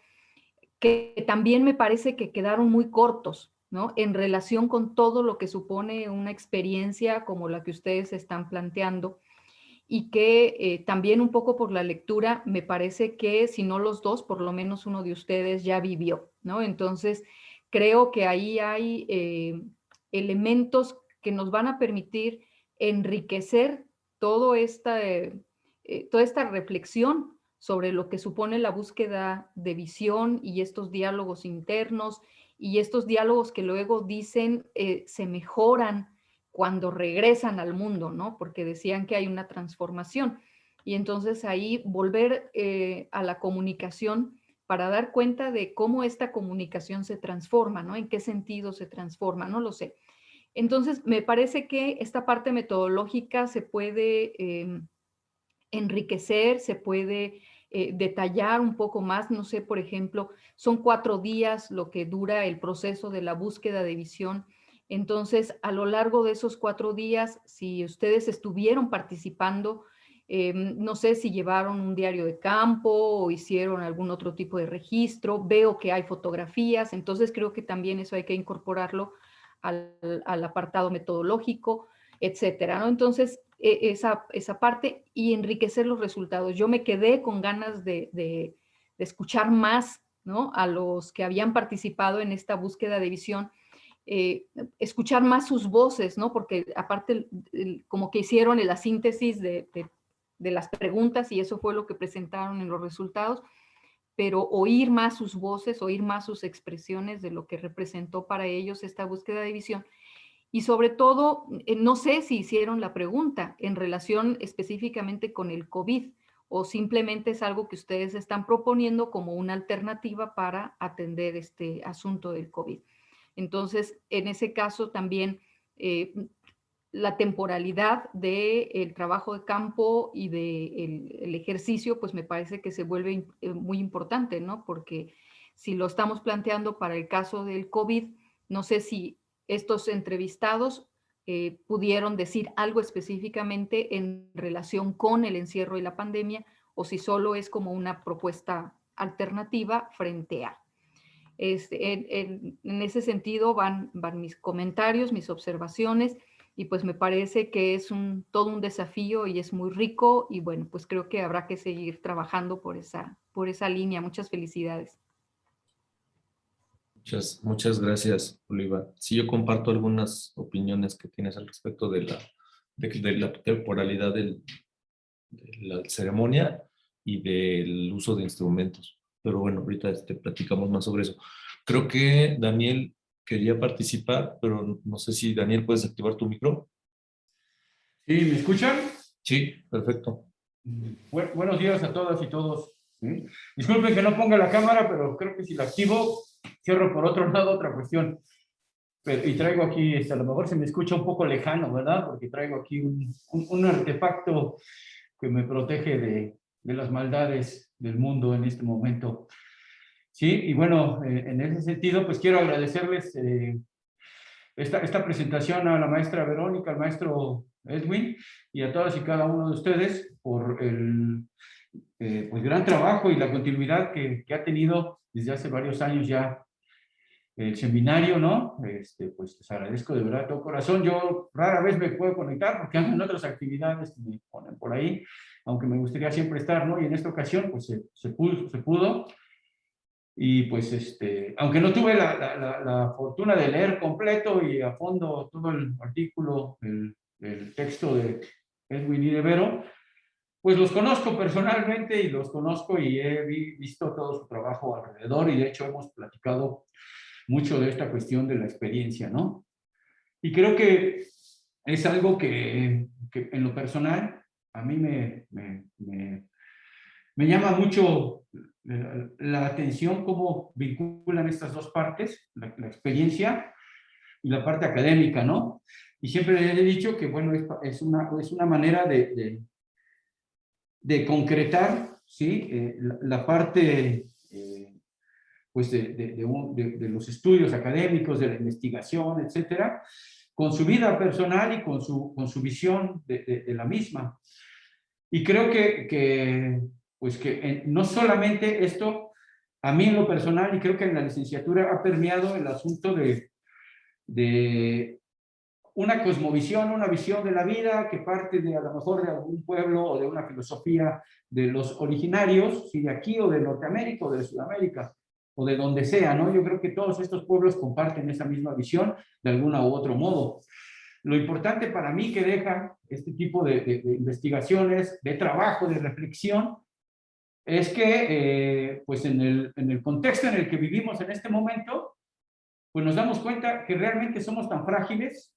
que también me parece que quedaron muy cortos, ¿no? En relación con todo lo que supone una experiencia como la que ustedes están planteando, y que también un poco por la lectura me parece que si no los dos, por lo menos uno de ustedes ya vivió, ¿no? Entonces creo que ahí hay elementos que nos van a permitir enriquecer toda esta reflexión sobre lo que supone la búsqueda de visión y estos diálogos internos y estos diálogos que luego dicen se mejoran cuando regresan al mundo, ¿no? Porque decían que hay una transformación. Y entonces ahí volver a la comunicación para dar cuenta de cómo esta comunicación se transforma, ¿no? En qué sentido se transforma, no lo sé. Entonces, me parece que esta parte metodológica se puede enriquecer, se puede detallar un poco más. No sé, por ejemplo, son 4 días lo que dura el proceso de la búsqueda de visión. Entonces, a lo largo de esos 4 días, si ustedes estuvieron participando, no sé si llevaron un diario de campo o hicieron algún otro tipo de registro, veo que hay fotografías, entonces creo que también eso hay que incorporarlo al apartado metodológico, etcétera, ¿no? Entonces, esa parte y enriquecer los resultados. Yo me quedé con ganas de escuchar más, ¿no? A los que habían participado en esta búsqueda de visión, escuchar más sus voces, ¿no? Porque aparte como que hicieron la síntesis de las preguntas y eso fue lo que presentaron en los resultados, pero oír más sus voces, oír más sus expresiones de lo que representó para ellos esta búsqueda de visión. Y sobre todo, no sé si hicieron la pregunta en relación específicamente con el COVID o simplemente es algo que ustedes están proponiendo como una alternativa para atender este asunto del COVID. Entonces, en ese caso también la temporalidad del trabajo de campo y del ejercicio, pues me parece que se vuelve muy importante, ¿no? Porque si lo estamos planteando para el caso del COVID, no sé si estos entrevistados pudieron decir algo específicamente en relación con el encierro y la pandemia o si solo es como una propuesta alternativa frente a. En ese sentido van mis comentarios, mis observaciones y pues me parece que es todo un desafío y es muy rico y bueno, pues creo que habrá que seguir trabajando por esa línea. Muchas felicidades. Muchas gracias, Oliva. Sí, yo comparto algunas opiniones que tienes al respecto de la temporalidad de la ceremonia y del uso de instrumentos. Pero bueno, ahorita platicamos más sobre eso. Creo que Daniel quería participar, pero no sé si Daniel puedes activar tu micro. ¿Sí? ¿Me escuchan? Sí, perfecto. Buenos días a todas y todos. ¿Sí? Disculpen que no ponga la cámara, pero creo que si la activo, cierro por otro lado otra cuestión. Y traigo aquí, a lo mejor se me escucha un poco lejano, ¿verdad? Porque traigo aquí un artefacto que me protege de las maldades del mundo en este momento. Sí, y bueno, en ese sentido, pues quiero agradecerles esta presentación a la maestra Verónica, al maestro Edwin y a todas y cada uno de ustedes por el pues, gran trabajo y la continuidad que ha tenido desde hace varios años ya el seminario, ¿no? Pues les agradezco de verdad de todo corazón. Yo rara vez me puedo conectar porque ando en otras actividades que me ponen por ahí, aunque me gustaría siempre estar, ¿no? Y en esta ocasión, pues se pudo. Y pues, aunque no tuve la fortuna de leer completo y a fondo todo el artículo, el texto de Edwin y de Vero, pues los conozco personalmente y los conozco y he visto todo su trabajo alrededor y de hecho hemos platicado mucho de esta cuestión de la experiencia, ¿no? Y creo que es algo que en lo personal a mí me llama mucho la atención cómo vinculan estas dos partes, la experiencia y la parte académica, ¿no? Y siempre he dicho que, bueno, es una manera de concretar ¿sí? La parte pues de los estudios académicos, de la investigación, etcétera, con su vida personal y con su visión de la misma. Y creo que no solamente esto, a mí en lo personal, y creo que en la licenciatura ha permeado el asunto de una cosmovisión, una visión de la vida que parte de a lo mejor de algún pueblo o de una filosofía de los originarios, si de aquí o de Norteamérica o de Sudamérica o de donde sea, ¿no? Yo creo que todos estos pueblos comparten esa misma visión de alguna u otro modo. Lo importante para mí que deja este tipo de investigaciones, de trabajo, de reflexión, es que pues en el contexto en el que vivimos en este momento, pues nos damos cuenta que realmente somos tan frágiles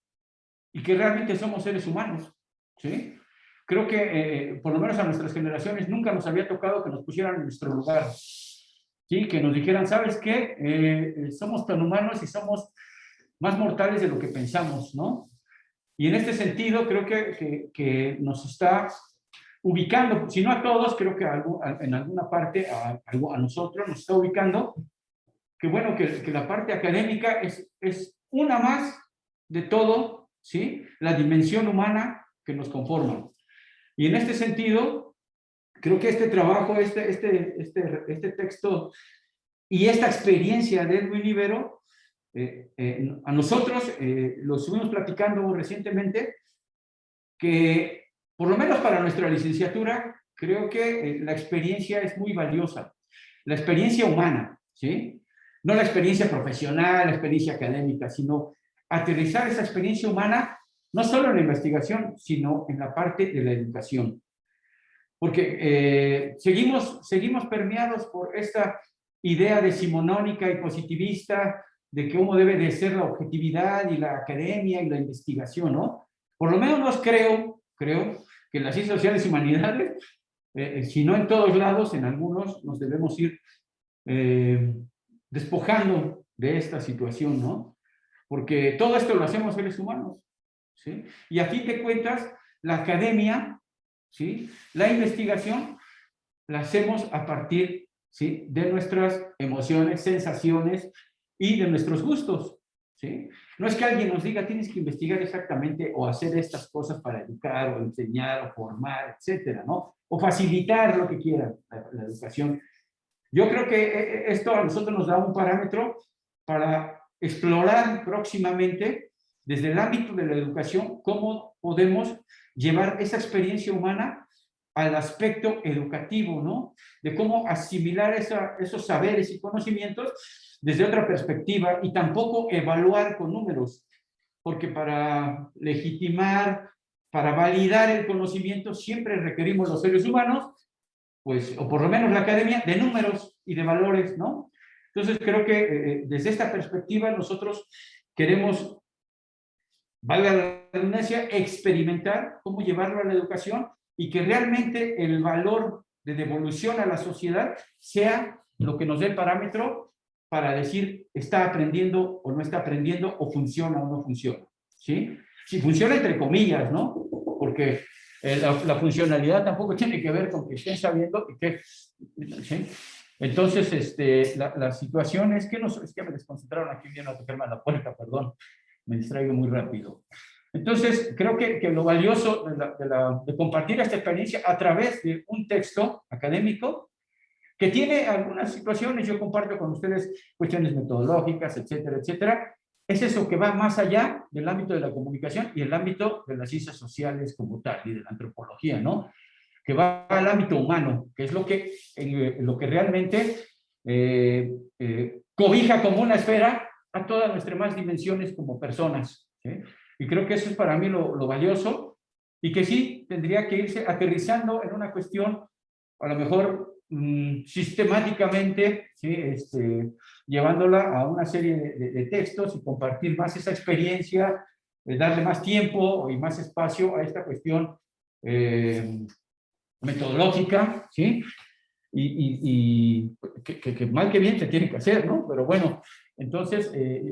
y que realmente somos seres humanos, ¿sí? Creo que por lo menos a nuestras generaciones nunca nos había tocado que nos pusieran en nuestro lugar, ¿sí? Que nos dijeran, ¿sabes qué? Somos tan humanos y somos más mortales de lo que pensamos, ¿no? Y en este sentido creo que nos está ubicando, si no a todos, creo que en alguna parte a nosotros nos está ubicando, que bueno, que la parte académica es una más de todo, ¿sí? La dimensión humana que nos conforma. Y en este sentido, creo que este trabajo, este texto y esta experiencia de Edwin Ibero, a nosotros lo estuvimos platicando recientemente, que por lo menos para nuestra licenciatura, creo que la experiencia es muy valiosa. La experiencia humana, ¿sí? No la experiencia profesional, la experiencia académica, sino aterrizar esa experiencia humana, no solo en la investigación, sino en la parte de la educación. Porque seguimos permeados por esta idea decimonónica y positivista de cómo debe de ser la objetividad y la academia y la investigación, ¿no? Por lo menos creo que en las ciencias sociales y humanidades, si no en todos lados, en algunos nos debemos ir despojando de esta situación, ¿no? Porque todo esto lo hacemos seres humanos, ¿sí? Y a fin de cuentas, la academia, ¿sí? La investigación, la hacemos a partir, ¿sí? De nuestras emociones, sensaciones y de nuestros gustos, ¿sí? No es que alguien nos diga, tienes que investigar exactamente o hacer estas cosas para educar o enseñar o formar, etcétera, ¿no? O facilitar lo que quiera la educación. Yo creo que esto a nosotros nos da un parámetro para explorar próximamente desde el ámbito de la educación cómo podemos llevar esa experiencia humana al aspecto educativo, ¿no? De cómo asimilar esos saberes y conocimientos desde otra perspectiva y tampoco evaluar con números, porque para legitimar, para validar el conocimiento siempre requerimos los seres humanos, pues, o por lo menos la academia, de números y de valores, ¿no? Entonces creo que desde esta perspectiva nosotros queremos, valga la redundancia, experimentar cómo llevarlo a la educación y que realmente el valor de devolución a la sociedad sea lo que nos dé el parámetro para decir está aprendiendo o no está aprendiendo, o funciona o no funciona, ¿sí? Si funciona entre comillas, ¿no? Porque la funcionalidad tampoco tiene que ver con que estén sabiendo y que, ¿sí? Entonces, la situación es que es que me desconcentraron aquí, viendo a tocarme a la puerta, perdón, me distraigo muy rápido. Entonces, creo que lo valioso de compartir esta experiencia a través de un texto académico que tiene algunas situaciones, yo comparto con ustedes cuestiones metodológicas, etcétera, etcétera, es eso que va más allá del ámbito de la comunicación y el ámbito de las ciencias sociales como tal y de la antropología, ¿no? Que va al ámbito humano, que es lo que realmente cobija como una esfera a todas nuestras demás dimensiones como personas, ¿sí? Y creo que eso es para mí lo valioso y que sí tendría que irse aterrizando en una cuestión a lo mejor sistemáticamente, ¿sí? Llevándola a una serie de textos y compartir más esa experiencia, darle más tiempo y más espacio a esta cuestión metodológica, ¿sí? Y que mal que bien se tiene que hacer, ¿no? Pero bueno, entonces,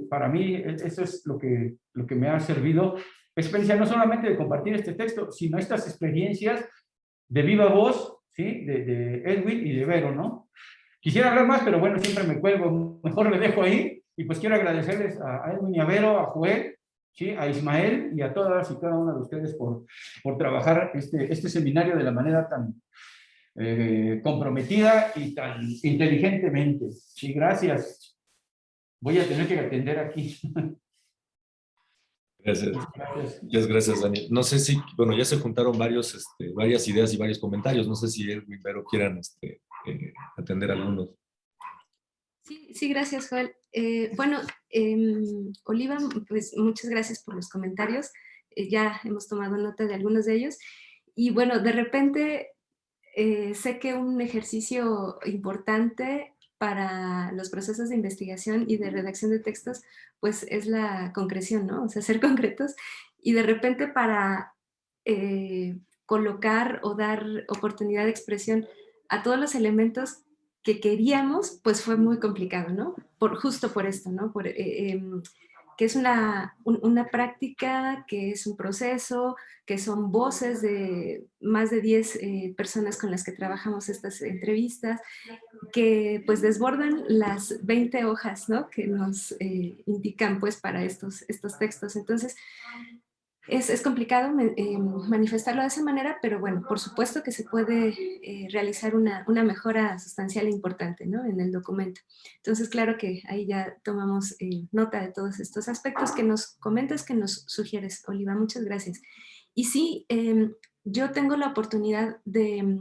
para mí eso es lo que me ha servido, experiencia no solamente de compartir este texto, sino estas experiencias de viva voz, ¿sí? De Edwin y de Vero, ¿no? Quisiera hablar más, pero bueno, siempre me cuelgo, mejor me dejo ahí. Y pues quiero agradecerles a Edwin y a Vero, a Joel, ¿sí? A Ismael y a todas y cada una de ustedes por trabajar este seminario de la manera tan comprometida y tan inteligentemente. Sí, gracias. Voy a tener que atender aquí. Gracias. Gracias. Muchas gracias, Daniel. No sé si, bueno, ya se juntaron varias ideas y varios comentarios. No sé si Edwin y Vero quieran atender algunos. Sí, gracias, Joel. Bueno, Oliva, pues muchas gracias por los comentarios. Ya hemos tomado nota de algunos de ellos. Y bueno, de repente sé que un ejercicio importante para los procesos de investigación y de redacción de textos, pues es la concreción, ¿no? O sea, ser concretos. Y de repente para colocar o dar oportunidad de expresión a todos los elementos que queríamos, pues fue muy complicado, ¿no? Justo por esto, ¿no? Que es una práctica, que es un proceso, que son voces de más de 10 personas con las que trabajamos estas entrevistas, que pues desbordan las 20 hojas, ¿no? Que nos indican pues para estos textos. Entonces, es complicado manifestarlo de esa manera, pero bueno, por supuesto que se puede realizar una mejora sustancial e importante, ¿no? En el documento. Entonces, claro que ahí ya tomamos nota de todos estos aspectos que nos comentas, que nos sugieres, Oliva. Muchas gracias. Y sí, yo tengo la oportunidad de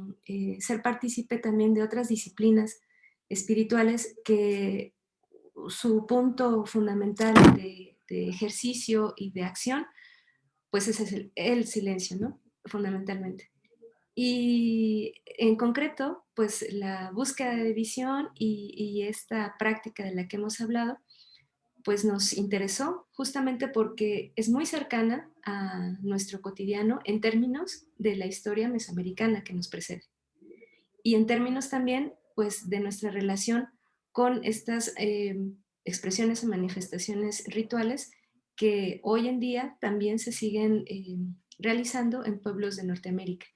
ser partícipe también de otras disciplinas espirituales que su punto fundamental de ejercicio y de acción pues ese es el silencio, ¿no? Fundamentalmente. Y en concreto, pues la búsqueda de visión y esta práctica de la que hemos hablado, pues nos interesó justamente porque es muy cercana a nuestro cotidiano en términos de la historia mesoamericana que nos precede. Y en términos también, pues, de nuestra relación con estas expresiones o manifestaciones rituales que hoy en día también se siguen realizando en pueblos de Norteamérica.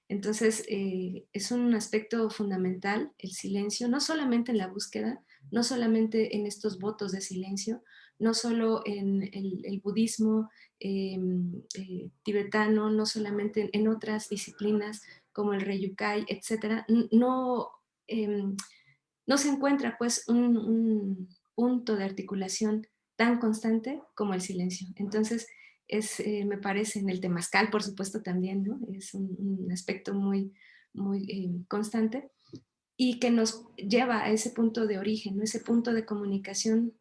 Entonces, es un aspecto fundamental el silencio, no solamente en la búsqueda, no solamente en estos votos de silencio, no solo en el budismo tibetano, no solamente en otras disciplinas como el Ryukai, etcétera, no se encuentra pues un punto de articulación tan constante como el silencio. Entonces, me parece en el temazcal, por supuesto, también, ¿no? Es un aspecto muy constante y que nos lleva a ese punto de origen, ¿no? Ese punto de comunicación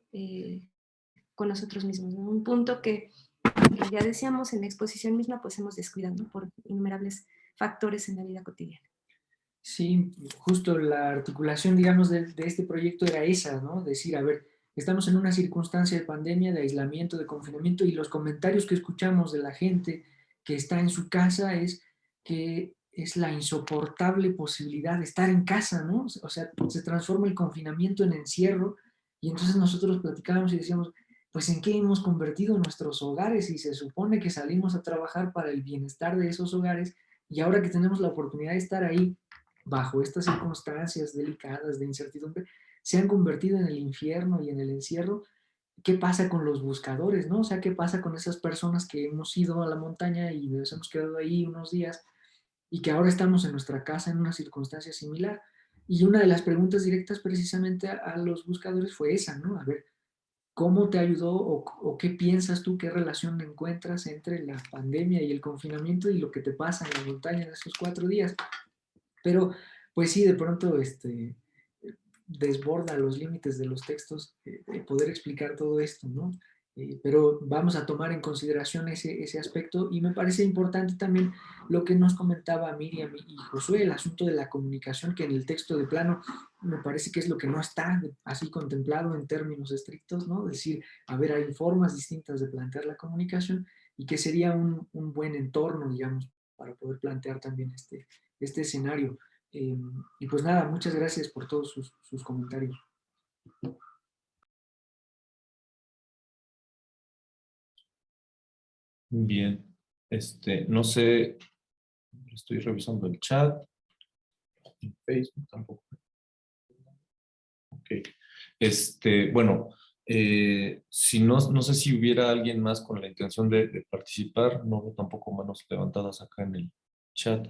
con nosotros mismos, ¿no? Un punto que ya decíamos en la exposición misma, pues hemos descuidado, ¿no? Por innumerables factores en la vida cotidiana. Sí, justo la articulación, digamos, de este proyecto era esa, ¿no? Decir, a ver, estamos en una circunstancia de pandemia, de aislamiento, de confinamiento, y los comentarios que escuchamos de la gente que está en su casa es que es la insoportable posibilidad de estar en casa, ¿no? O sea, se transforma el confinamiento en encierro, y entonces nosotros platicábamos y decíamos, pues ¿en qué hemos convertido nuestros hogares? Y se supone que salimos a trabajar para el bienestar de esos hogares, y ahora que tenemos la oportunidad de estar ahí, bajo estas circunstancias delicadas de incertidumbre, se han convertido en el infierno y en el encierro. ¿Qué pasa con los buscadores, no? O sea, ¿qué pasa con esas personas que hemos ido a la montaña y nos hemos quedado ahí unos días y que ahora estamos en nuestra casa en una circunstancia similar? Y una de las preguntas directas precisamente a los buscadores fue esa, ¿no? A ver, ¿cómo te ayudó o qué piensas tú, qué relación encuentras entre la pandemia y el confinamiento y lo que te pasa en la montaña en esos 4 días? Pero, pues sí, de pronto desborda los límites de los textos poder explicar todo esto, ¿no? Pero vamos a tomar en consideración ese aspecto y me parece importante también lo que nos comentaba Miriam y Josué, el asunto de la comunicación, que en el texto de plano me parece que es lo que no está así contemplado en términos estrictos, ¿no? Es decir, a ver, hay formas distintas de plantear la comunicación y que sería un buen entorno, digamos, para poder plantear también este escenario. Y pues nada, muchas gracias por todos sus comentarios. Bien, no sé, estoy revisando el chat. En Facebook tampoco. Ok. Bueno, si no sé si hubiera alguien más con la intención de participar, no veo tampoco manos levantadas acá en el chat.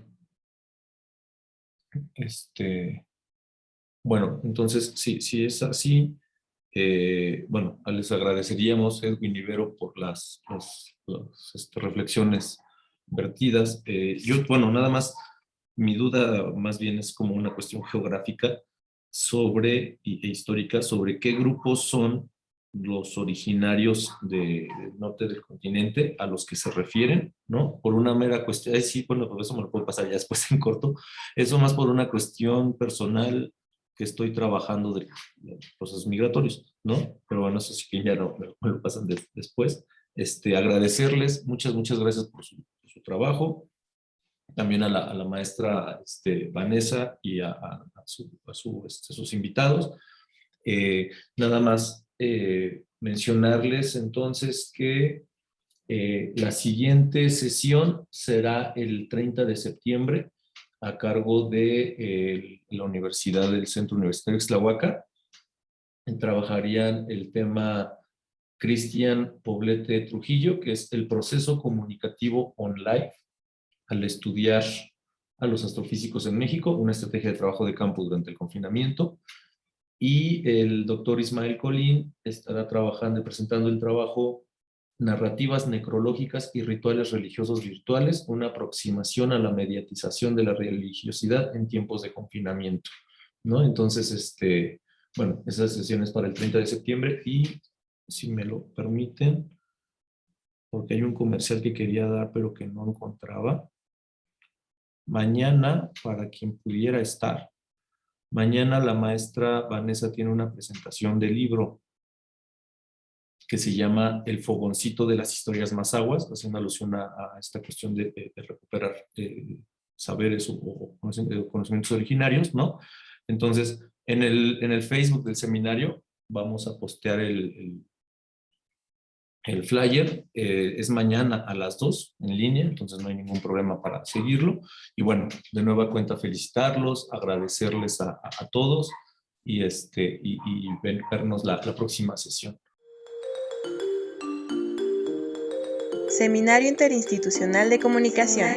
Bueno, entonces, si es así, bueno, les agradeceríamos, Edwin y Vero, por las reflexiones vertidas. Bueno, nada más, mi duda más bien es como una cuestión geográfica e histórica sobre qué grupos son los originarios del norte del continente a los que se refieren, ¿no? Por una mera cuestión, sí, bueno, por eso me lo puedo pasar ya después en corto, eso más por una cuestión personal que estoy trabajando de procesos migratorios, ¿no? Pero bueno, eso sí que ya no me lo pasan después. Agradecerles, muchas gracias por su trabajo, también a la maestra Vanessa y a sus invitados. Nada más mencionarles entonces que la siguiente sesión será el 30 de septiembre a cargo de la Universidad del Centro Universitario Ixtlahuaca. Trabajarían el tema Cristian Poblete Trujillo, que es el proceso comunicativo online al estudiar a los astrofísicos en México, una estrategia de trabajo de campo durante el confinamiento. Y el doctor Ismael Colín estará trabajando y presentando el trabajo Narrativas necrológicas y rituales religiosos virtuales, una aproximación a la mediatización de la religiosidad en tiempos de confinamiento, ¿no? Entonces, bueno, esas sesiones para el 30 de septiembre y, si me lo permiten, porque hay un comercial que quería dar pero que no encontraba, mañana, para quien pudiera estar, mañana la maestra Vanessa tiene una presentación de libro que se llama El fogoncito de las historias mazahuas, haciendo alusión a esta cuestión de recuperar saberes o conocimientos originarios, ¿no? Entonces, en el Facebook del seminario vamos a postear el flyer. Es mañana a las 2 en línea, entonces no hay ningún problema para seguirlo. Y bueno, de nueva cuenta felicitarlos, agradecerles a todos y vernos la próxima sesión. Seminario Interinstitucional de Comunicación.